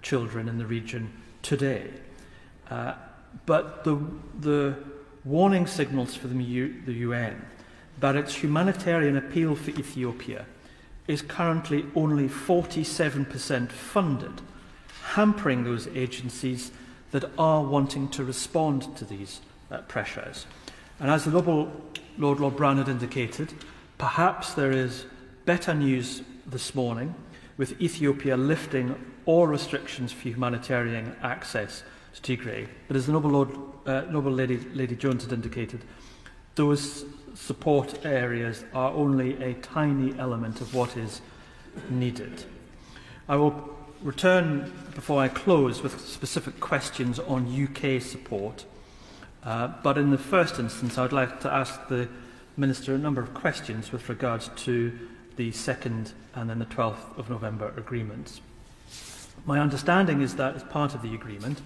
children in the region today. But the warning signals for the UN that its humanitarian appeal for Ethiopia is currently only 47% funded hampering those agencies that are wanting to respond to these pressures. And as the Lord Brown had indicated, perhaps there is better news this morning, with Ethiopia lifting all restrictions for humanitarian access to Tigray. But as the Noble Lady Jones had indicated, those support areas are only a tiny element of what is needed. I will return, before I close, with specific questions on UK support. But in the first instance, I would like to ask the Minister a number of questions with regards to the 2nd and then the 12th of November agreements. My understanding is that as part of the agreement,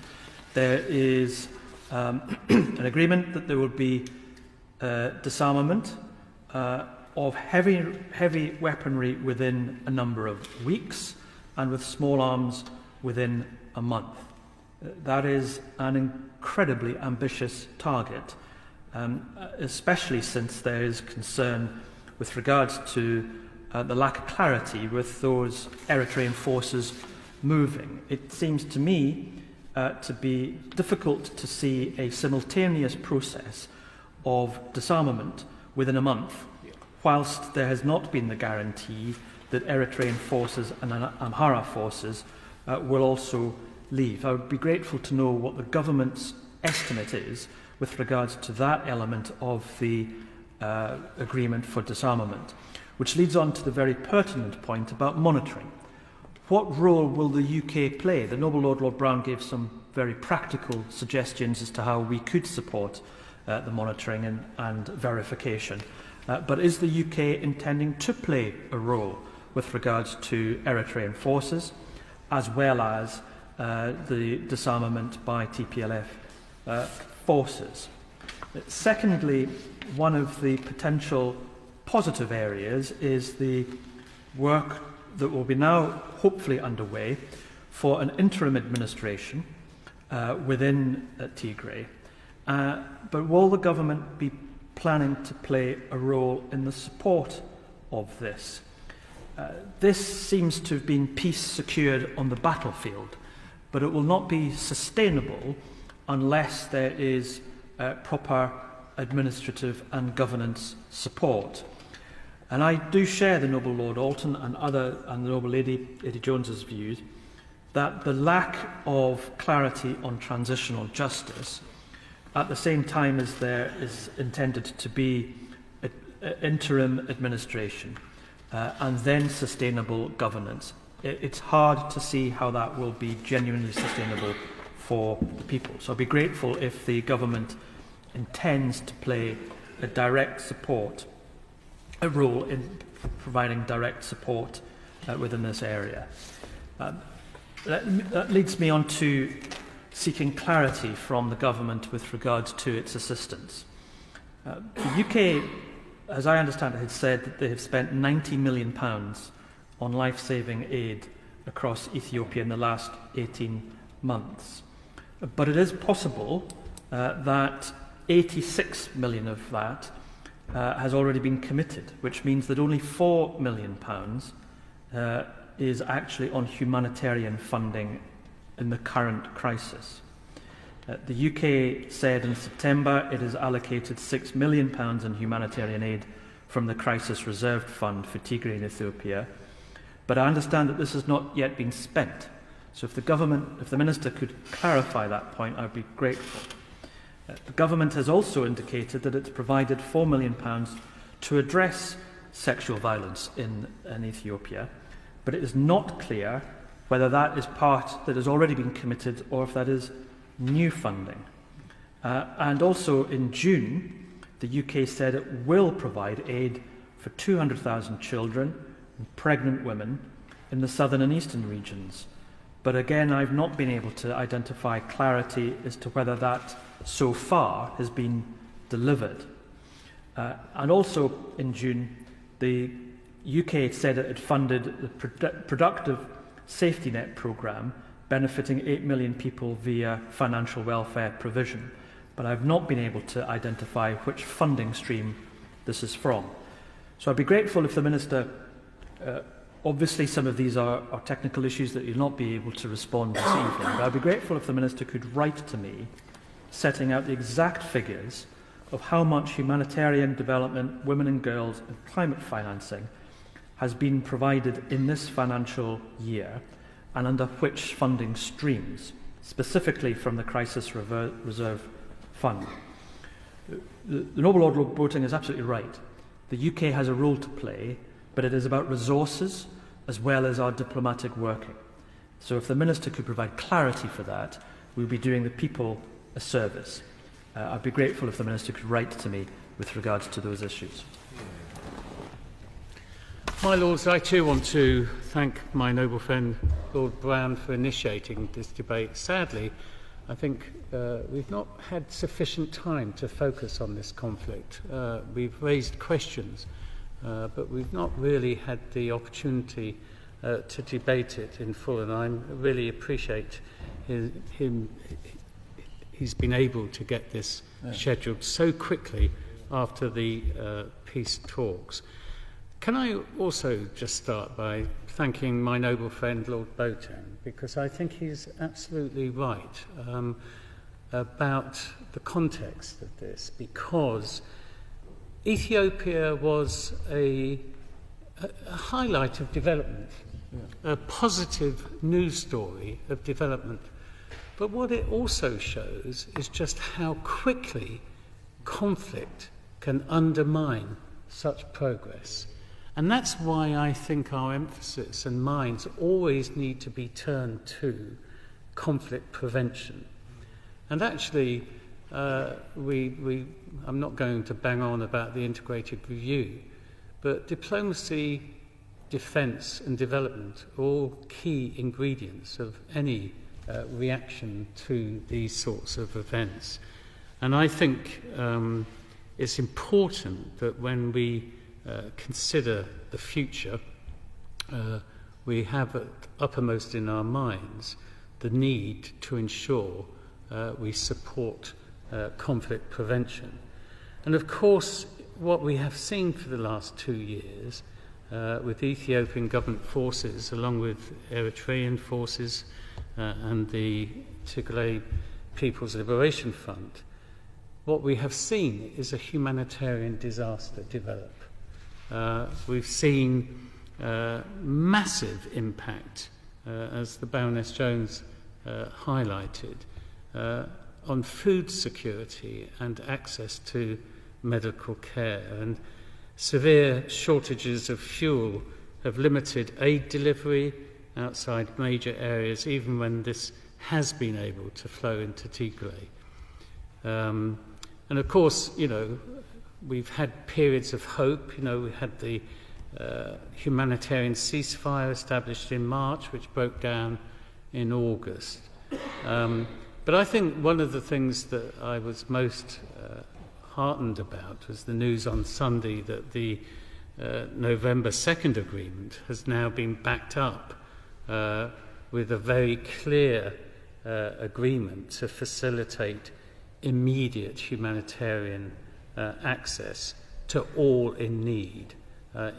there is an agreement that there will be disarmament of heavy weaponry within a number of weeks, and with small arms within a month. That is an incredibly ambitious target, especially since there is concern with regards to the lack of clarity with those Eritrean forces moving. It seems to me to be difficult to see a simultaneous process of disarmament within a month, whilst there has not been the guarantee that Eritrean forces and Amhara forces will also leave. I would be grateful to know what the government's estimate is with regards to that element of the agreement for disarmament, which leads on to the very pertinent point about monitoring. What role will the UK play? The Noble Lord Brown gave some very practical suggestions as to how we could support the monitoring and verification. But is the UK intending to play a role with regards to Eritrean forces, as well as the disarmament by TPLF forces? Secondly, one of the potential positive areas is the work that will be now hopefully underway for an interim administration within Tigray. But will the government be planning to play a role in the support of this? This seems to have been peace secured on the battlefield, but it will not be sustainable unless there is proper administrative and governance support. And I do share the Noble Lord Alton and the Noble Lady Jones's views that the lack of clarity on transitional justice, at the same time as there is intended to be interim administration and then sustainable governance, it's hard to see how that will be genuinely sustainable for the people. So I'd be grateful if the government intends to play a role in providing direct support within this area. That leads me on to seeking clarity from the government with regards to its assistance. The UK, as I understand it, has said that they have spent £90 million on life-saving aid across Ethiopia in the last 18 months. But it is possible that 86 million of that has already been committed, which means that only £4 million is actually on humanitarian funding in the current crisis. The UK said in September it has allocated £6 million in humanitarian aid from the Crisis Reserve Fund for Tigray in Ethiopia, but I understand that this has not yet been spent. So if the Minister could clarify that point, I would be grateful. The government has also indicated that it's provided £4 million to address sexual violence in Ethiopia, but it is not clear whether that is part that has already been committed or if that is new funding. And also in June, the UK said it will provide aid for 200,000 children and pregnant women in the southern and eastern regions. But again, I've not been able to identify clarity as to whether that so far has been delivered. And also in June, the UK said it had funded the Productive Safety Net programme, benefiting 8 million people via financial welfare provision. But I've not been able to identify which funding stream this is from. So I'd be grateful if the Minister Obviously, some of these are technical issues that you'll not be able to respond this evening, but I'd be grateful if the Minister could write to me setting out the exact figures of how much humanitarian development, women and girls and climate financing has been provided in this financial year and under which funding streams, specifically from the Crisis Reserve Fund. The Noble Lord Boateng is absolutely right. The UK has a role to play, but it is about resources as well as our diplomatic working. So if the Minister could provide clarity for that, we'll be doing the people a service. I'd be grateful if the Minister could write to me with regards to those issues. My Lords, I too want to thank my noble friend Lord Brown for initiating this debate. Sadly, I think we've not had sufficient time to focus on this conflict. We've raised questions, but we've not really had the opportunity to debate it in full, and I really appreciate he's been able to get this scheduled so quickly after the peace talks. Can I also just start by thanking my noble friend Lord Boateng, because I think he's absolutely right about the context of this, because Ethiopia was a highlight of development, a positive news story of development. But what it also shows is just how quickly conflict can undermine such progress. And that's why I think our emphasis and minds always need to be turned to conflict prevention. And actually, I'm not going to bang on about the integrated review, but diplomacy, defence and development are all key ingredients of any reaction to these sorts of events. And I think it's important that when we consider the future, we have uppermost in our minds the need to ensure we support conflict prevention. And of course, what we have seen for the last 2 years with Ethiopian government forces, along with Eritrean forces and the Tigray People's Liberation Front, what we have seen is a humanitarian disaster develop. We've seen massive impact, as the Baroness Jones highlighted, on food security and access to medical care. And severe shortages of fuel have limited aid delivery outside major areas, even when this has been able to flow into Tigray. And of course, we've had periods of hope. We had the humanitarian ceasefire established in March, which broke down in August. But I think one of the things that I was most heartened about was the news on Sunday that the November 2nd agreement has now been backed up with a very clear agreement to facilitate immediate humanitarian access to all in need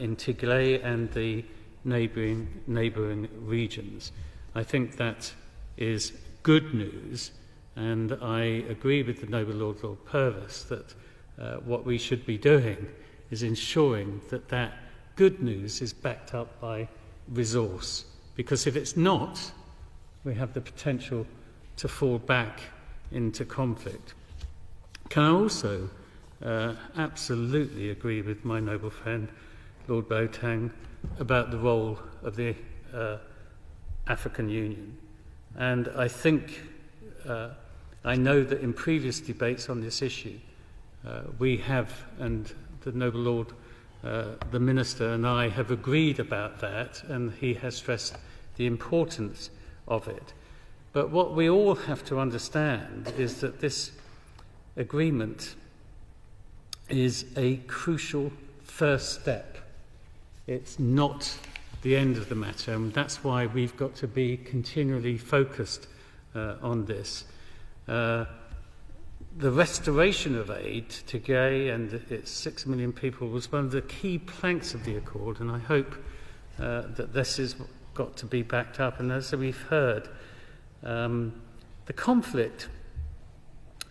in Tigray and the neighbouring regions. I think that is good news, and I agree with the Noble Lord Purvis that what we should be doing is ensuring that that good news is backed up by resource, because if it's not, we have the potential to fall back into conflict. Can I also absolutely agree with my noble friend Lord Boateng about the role of the African Union. And I think, I know that in previous debates on this issue, we have, and the noble Lord, the Minister and I have agreed about that, and he has stressed the importance of it. But what we all have to understand is that this agreement is a crucial first step. It's not the end of the matter, and that's why we've got to be continually focused on this. The restoration of aid to Tigray and its 6 million people was one of the key planks of the accord, and I hope that this has got to be backed up. And as we've heard, the conflict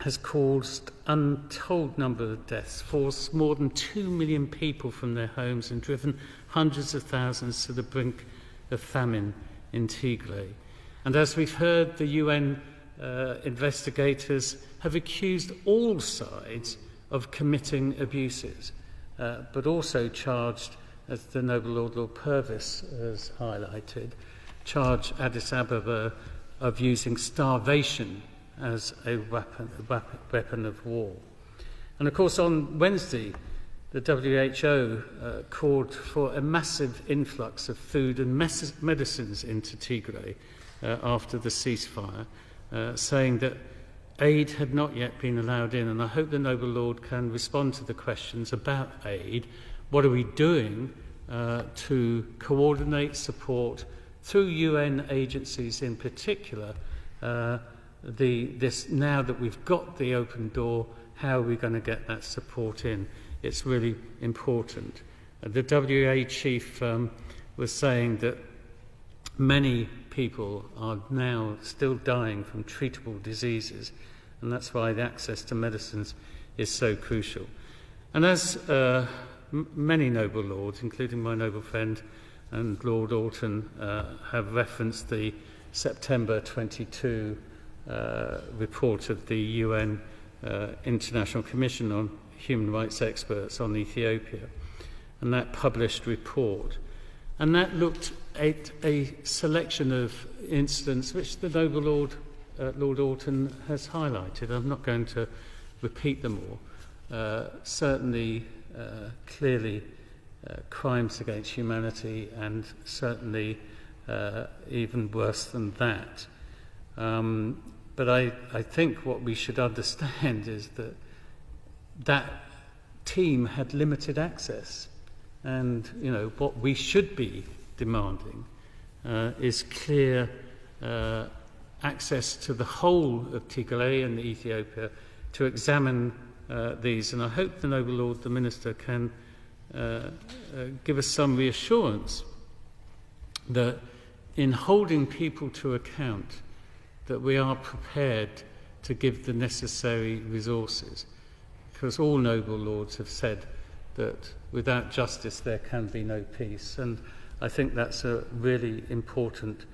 has caused untold number of deaths, forced more than 2 million people from their homes and driven hundreds of thousands to the brink of famine in Tigray. And as we've heard, the UN investigators have accused all sides of committing abuses, but also charged, as the Noble Lord Purvis has highlighted, charged Addis Ababa of using starvation as a weapon of war. And of course, on Wednesday, the WHO called for a massive influx of food and medicines into Tigray after the ceasefire, saying that aid had not yet been allowed in. And I hope the Noble Lord can respond to the questions about aid. What are we doing to coordinate support through UN agencies in particular? Now that we've got the open door, how are we going to get that support in? It's really important. The WA chief was saying that many people are now still dying from treatable diseases, and that's why the access to medicines is so crucial. And as many noble lords, including my noble friend and Lord Alton, have referenced the September 22 report of the UN International Commission on Human Rights Experts on Ethiopia, and that published report. And that looked at a selection of incidents which the Noble Lord, Lord Alton, has highlighted. I'm not going to repeat them all. Certainly, clearly, crimes against humanity, and certainly even worse than that. But I think what we should understand is that that team had limited access. And, you know, what we should be demanding is clear access to the whole of Tigray and Ethiopia to examine these. And I hope the Noble Lord, the Minister, can give us some reassurance that in holding people to account, that we are prepared to give the necessary resources. Because all noble lords have said that without justice there can be no peace, and I think that's a really important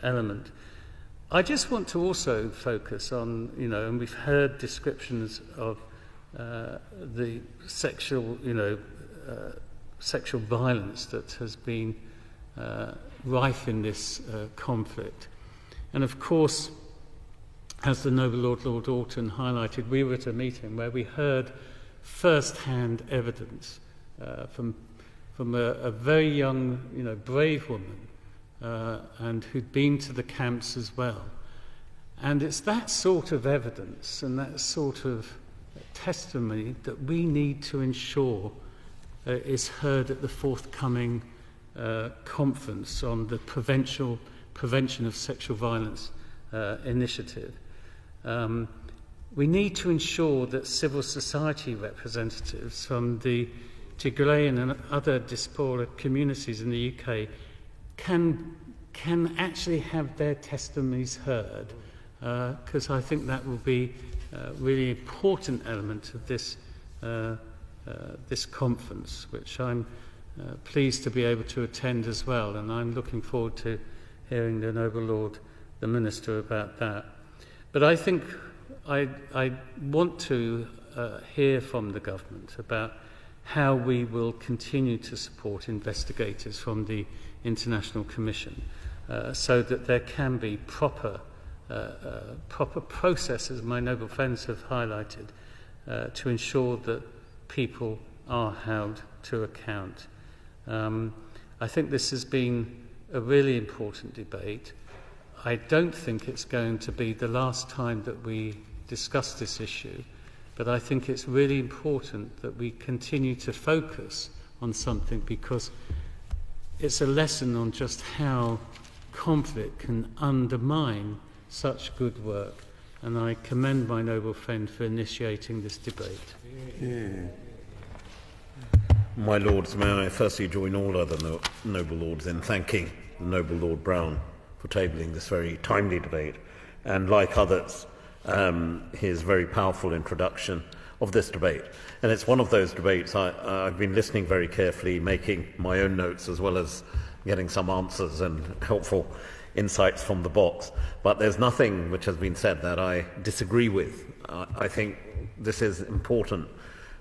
element. I just want to also focus on, you know, and we've heard descriptions of the sexual, sexual violence that has been rife in this conflict. And of course, as the Noble Lord, Lord Alton, highlighted, we were at a meeting where we heard first-hand evidence from a very young, brave woman, and who'd been to the camps as well. And it's that sort of evidence and that sort of testimony that we need to ensure is heard at the forthcoming conference on the Prevention of Sexual Violence initiative. We need to ensure that civil society representatives from the Tigrayan and other diaspora communities in the UK can actually have their testimonies heard, because I think that will be a really important element of this this conference, which I'm pleased to be able to attend as well, and I'm looking forward to hearing the Noble Lord, the Minister, about that. But I think I want to hear from the government about how we will continue to support investigators from the International Commission, so that there can be proper processes, my noble friends have highlighted, to ensure that people are held to account. I think this has been a really important debate. I don't think it's going to be the last time that we discuss this issue, but I think it's really important that we continue to focus on something, because it's a lesson on just how conflict can undermine such good work, and I commend my noble friend for initiating this debate. Yeah. My Lords, may I firstly join all other noble Lords in thanking the noble Lord Brown for tabling this very timely debate, and like others, his very powerful introduction of this debate. And it's one of those debates I've been listening very carefully, making my own notes as well as getting some answers and helpful insights from the box. But there's nothing which has been said that I disagree with. I think this is important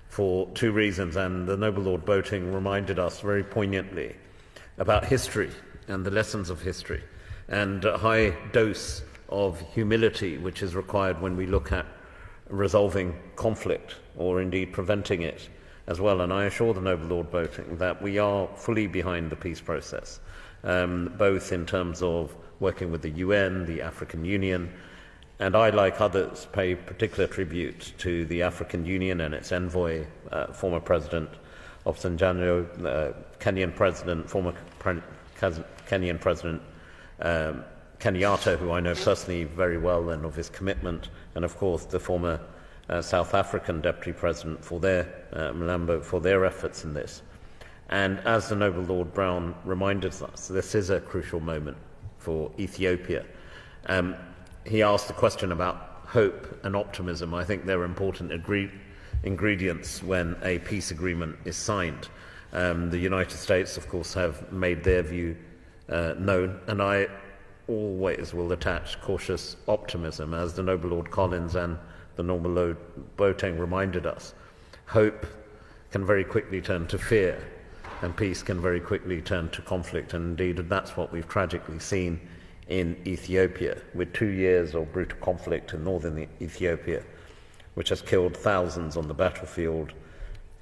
for two reasons, and the noble Lord Boating reminded us very poignantly about history and the lessons of history, and a high dose of humility which is required when we look at resolving conflict or indeed preventing it as well. And I assure the noble Lord Boating that we are fully behind the peace process, both in terms of working with the UN, the African Union, and I, like others, pay particular tribute to the African Union and its envoy, former President Obasanjo, Kenyan President, former Kenyan President Kenyatta, who I know personally very well and of his commitment, and of course the former South African Deputy President for their Mlambo, for their efforts in this. And as the noble Lord Brown reminded us, this is a crucial moment for Ethiopia. He asked the question about hope and optimism. I think they're important ingredients when a peace agreement is signed. The United States, of course, have made their view known, and I always will attach cautious optimism, as the noble Lord Collins and the noble Lord Boating reminded us. Hope can very quickly turn to fear, and peace can very quickly turn to conflict, and indeed that's what we've tragically seen in Ethiopia, with 2 years of brutal conflict in northern Ethiopia, which has killed thousands on the battlefield,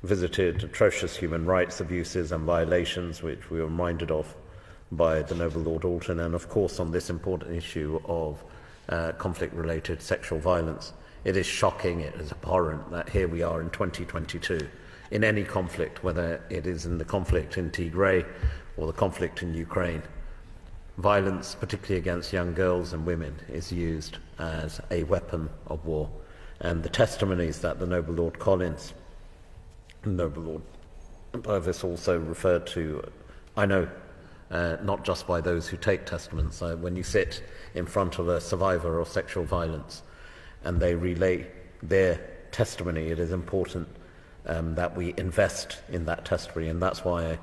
visited atrocious human rights abuses and violations, which we were reminded of by the noble Lord Alton, and of course on this important issue of conflict-related sexual violence. It is shocking, it is abhorrent that here we are in 2022, in any conflict, whether it is in the conflict in Tigray or the conflict in Ukraine, violence, particularly against young girls and women, is used as a weapon of war. And the testimonies that the noble Lord Collins, noble Lord Purvis also referred to, I know, not just by those who take testaments. When you sit in front of a survivor of sexual violence and they relay their testimony, it is important that we invest in that testimony, and that's why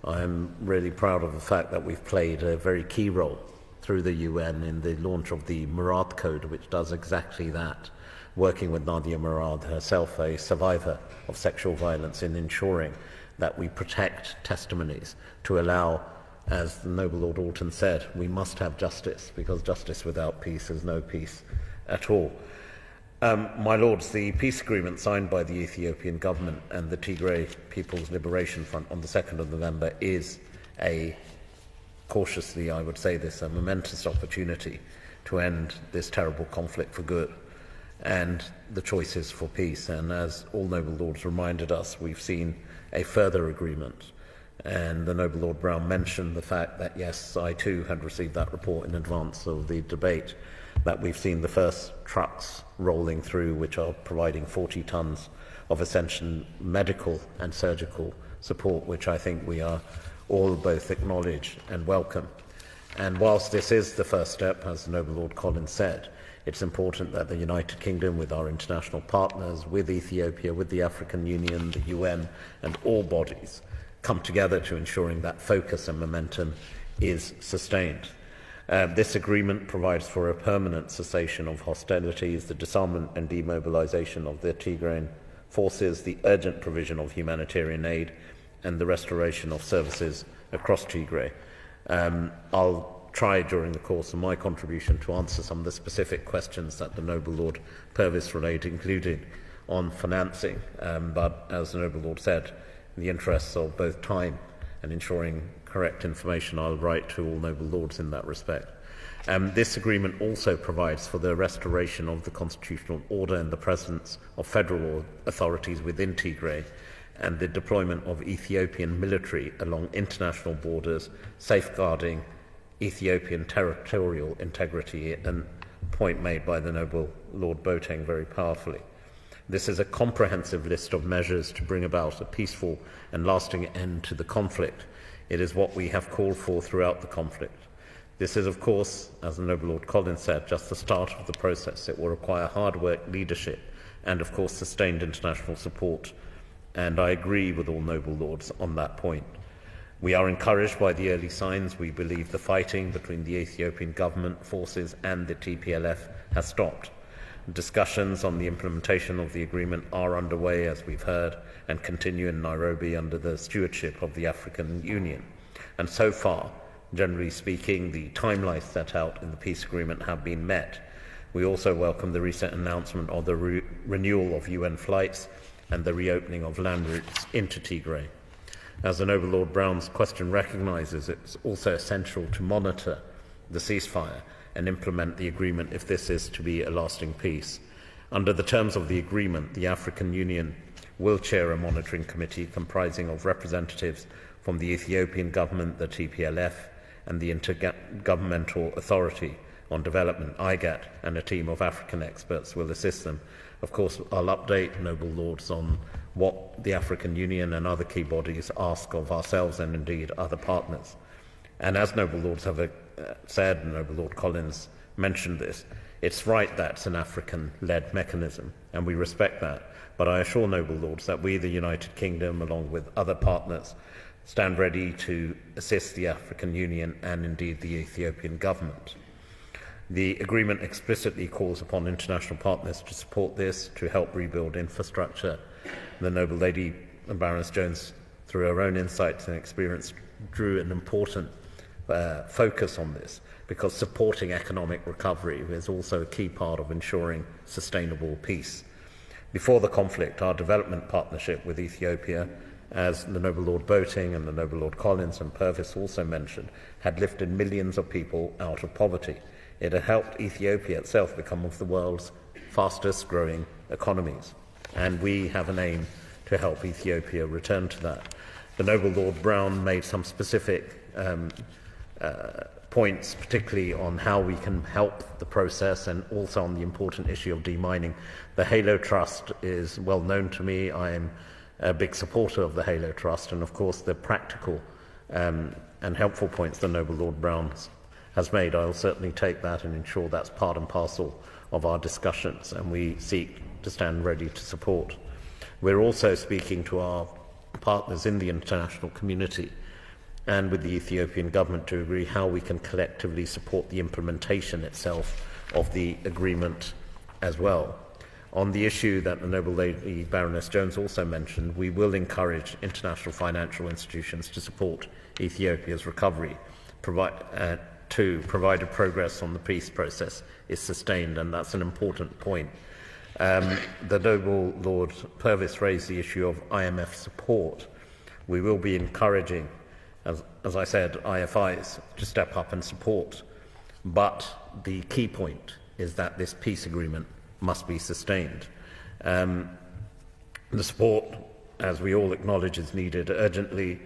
I'm really proud of the fact that we've played a very key role through the UN in the launch of the Murad Code, which does exactly that, working with Nadia Murad, herself a survivor of sexual violence, in ensuring that we protect testimonies to allow, as the noble Lord Alton said, we must have justice, because justice without peace is no peace at all. My Lords, the peace agreement signed by the Ethiopian government and the Tigray People's Liberation Front on the 2nd of November is a, cautiously I would say this, a momentous opportunity to end this terrible conflict for good, and the choices for peace. And as all noble Lords reminded us, we've seen a further agreement. And the noble Lord Brown mentioned the fact that, yes, I too had received that report in advance of the debate, that we've seen the first trucks rolling through which are providing 40 tonnes of essential medical and surgical support, which I think we are all both acknowledge and welcome. And whilst this is the first step, as the noble Lord Collins said, it's important that the United Kingdom, with our international partners, with Ethiopia, with the African Union, the UN, and all bodies, come together to ensuring that focus and momentum is sustained. This agreement provides for a permanent cessation of hostilities, the disarmament and demobilization of the Tigrayan forces, the urgent provision of humanitarian aid, and the restoration of services across Tigray. I'll try during the course of my contribution to answer some of the specific questions that the noble Lord Purvis relayed, including on financing, but as the noble Lord said, in the interests of both time and ensuring correct information, I'll write to all noble Lords in that respect. This agreement also provides for the restoration of the constitutional order and the presence of federal authorities within Tigray, and the deployment of Ethiopian military along international borders, safeguarding Ethiopian territorial integrity, a point made by the noble Lord Boating very powerfully. This is a comprehensive list of measures to bring about a peaceful and lasting end to the conflict. It is what we have called for throughout the conflict. This is, of course, as the Noble Lord Collins said, just the start of the process. It will require hard work, leadership, and, of course, sustained international support. And I agree with all Noble Lords on that point. We are encouraged by the early signs. We believe the fighting between the Ethiopian government forces and the TPLF has stopped. Discussions on the implementation of the agreement are underway, as we've heard, and continue in Nairobi under the stewardship of the African Union. And so far, generally speaking, the timelines set out in the peace agreement have been met. We also welcome the recent announcement of the renewal of UN flights and the reopening of land routes into Tigray. As the Noble Lord Brown's question recognises, it's also essential to monitor the ceasefire and implement the agreement if this is to be a lasting peace. Under the terms of the agreement, the African Union will chair a monitoring committee comprising of representatives from the Ethiopian government, the TPLF, and the Intergovernmental Authority on Development, IGAD, and a team of African experts will assist them. Of course, I'll update Noble Lords on what the African Union and other key bodies ask of ourselves and indeed other partners. And as Noble Lords have said, and Noble Lord Collins mentioned this, it's right that it's an African-led mechanism, and we respect that. But I assure Noble Lords that we, the United Kingdom, along with other partners, stand ready to assist the African Union and indeed the Ethiopian government. The agreement explicitly calls upon international partners to support this, to help rebuild infrastructure. The Noble Lady Baroness Jones, through her own insights and experience, drew an important focus on this, because supporting economic recovery is also a key part of ensuring sustainable peace. Before the conflict, our development partnership with Ethiopia, as the Noble Lord Boating and the Noble Lord Collins and Purvis also mentioned, had lifted millions of people out of poverty. It had helped Ethiopia itself become one of the world's fastest growing economies. And we have an aim to help Ethiopia return to that. The Noble Lord Brown made some specific points, particularly on how we can help the process and also on the important issue of demining. The Halo Trust is well known to me. I am a big supporter of the Halo Trust, and of course the practical and helpful points the Noble Lord Brown has made, I will certainly take that and ensure that's part and parcel of our discussions, and we seek to stand ready to support. We're also speaking to our partners in the international community and with the Ethiopian government to agree how we can collectively support the implementation itself of the agreement as well. On the issue that the Noble Lady Baroness Jones also mentioned, we will encourage international financial institutions to support Ethiopia's recovery, provided progress on the peace process is sustained, and that's an important point. The Noble Lord Purvis raised the issue of IMF support. We will be encouraging, as I said, IFIs to step up and support, but the key point is that this peace agreement must be sustained. The support, as we all acknowledge, is needed urgently.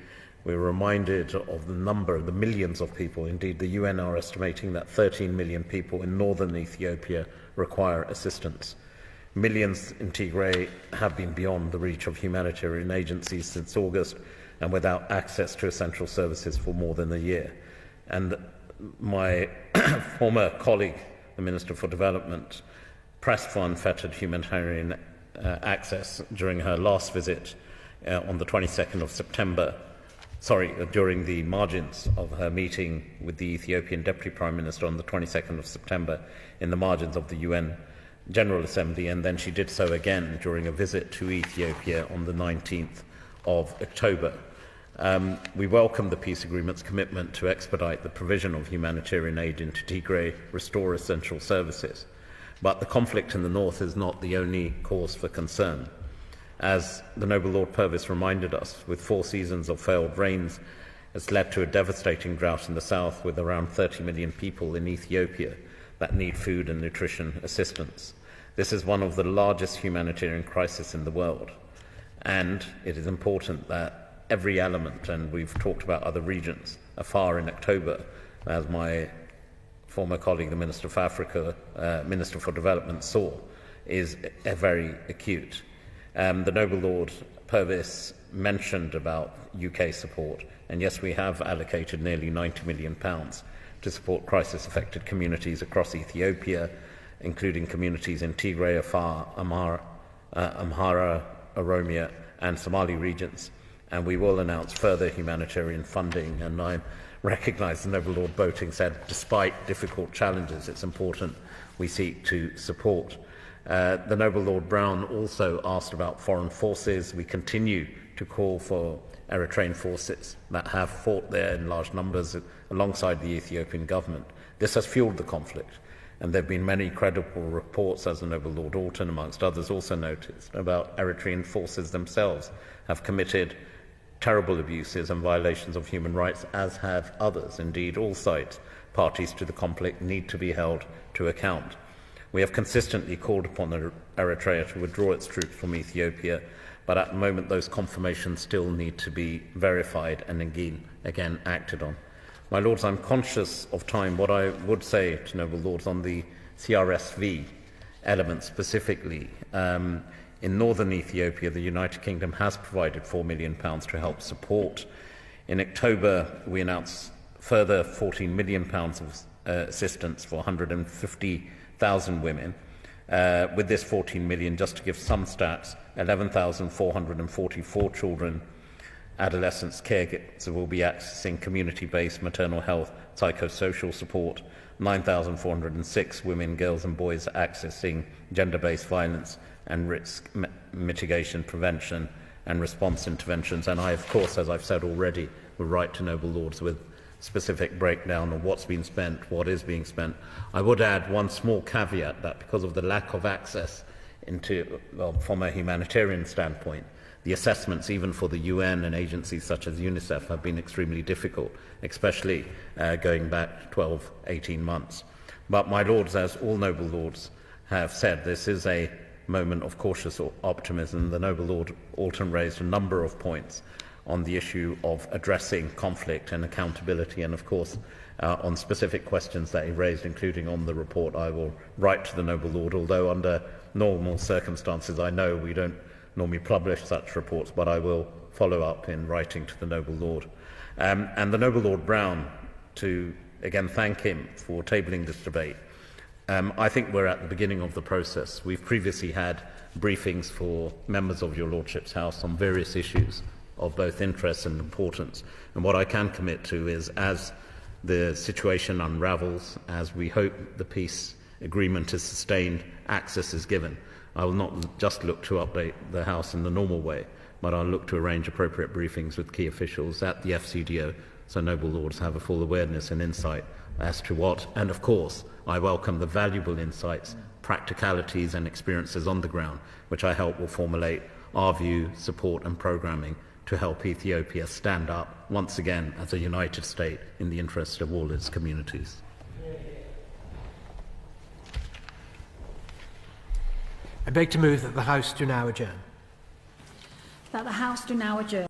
We're reminded of the number of the millions of people. Indeed, the UN are estimating that 13 million people in northern Ethiopia require assistance. Millions in Tigray have been beyond the reach of humanitarian agencies since August and without access to essential services for more than a year. And my former colleague, the Minister for Development, pressed for unfettered humanitarian access during her last visit on the 22nd of September, during the margins of her meeting with the Ethiopian Deputy Prime Minister on the 22nd of September in the margins of the UN General Assembly, and then she did so again during a visit to Ethiopia on the 19th of October. We welcome the peace agreement's commitment to expedite the provision of humanitarian aid into Tigray, restore essential services. But the conflict in the north is not the only cause for concern. As the Noble Lord Purvis reminded us, with 4 seasons of failed rains, it's led to a devastating drought in the south, with around 30 million people in Ethiopia that need food and nutrition assistance. This is one of the largest humanitarian crises in the world, and it is important that every element, and we've talked about other regions, afar in October, as my former colleague, the Minister for Africa, Minister for Development, saw, is very acute. The Noble Lord Purvis mentioned about UK support, and yes, we have allocated nearly £90 million to support crisis-affected communities across Ethiopia, including communities in Tigray, Afar, Amhara, Oromia and Somali regions. And we will announce further humanitarian funding, and I recognise the Noble Lord Boating said, despite difficult challenges, it's important we seek to support. The Noble Lord Brown also asked about foreign forces. We continue to call for Eritrean forces that have fought there in large numbers alongside the Ethiopian government. This has fueled the conflict, and there have been many credible reports, as the Noble Lord Alton, amongst others, also noticed, about Eritrean forces themselves have committed terrible abuses and violations of human rights, as have others. Indeed, all sides, parties to the conflict, need to be held to account. We have consistently called upon Eritrea to withdraw its troops from Ethiopia, but at the moment those confirmations still need to be verified and again acted on. My Lords, I'm conscious of time. What I would say to Noble Lords on the CRSV element specifically, in northern Ethiopia, the United Kingdom has provided £4 million to help support. In October, we announced further £14 million of assistance for 150,000 women. With this 14 million, just to give some stats, 11,444 children, adolescents, caregivers will be accessing community-based maternal health, psychosocial support. 9,406 women, girls and boys accessing gender-based violence and risk mitigation, prevention and response interventions. And I, of course, as I've said already, will write to Noble Lords with specific breakdown of what's been spent, what is being spent. I would add one small caveat that because of the lack of access into, well, from a humanitarian standpoint, the assessments even for the UN and agencies such as UNICEF have been extremely difficult, especially going back 12, 18 months. But my Lords, as all Noble Lords have said, this is a moment of cautious optimism. The Noble Lord Alton raised a number of points on the issue of addressing conflict and accountability, and of course on specific questions that he raised, including on the report, I will write to the Noble Lord, although under normal circumstances I know we don't normally publish such reports, but I will follow up in writing to the Noble Lord. And the Noble Lord Brown, to again thank him for tabling this debate. I think we're at the beginning of the process. We've previously had briefings for members of your Lordship's House on various issues of both interest and importance. And what I can commit to is, as the situation unravels, as we hope the peace agreement is sustained, access is given, I will not just look to update the House in the normal way, but I'll look to arrange appropriate briefings with key officials at the FCDO, so Noble Lords have a full awareness and insight as to what, and of course, I welcome the valuable insights, practicalities and experiences on the ground, which I hope will formulate our view, support and programming to help Ethiopia stand up once again as a united state in the interest of all its communities. I beg to move that the House do now adjourn. That the House do now adjourn.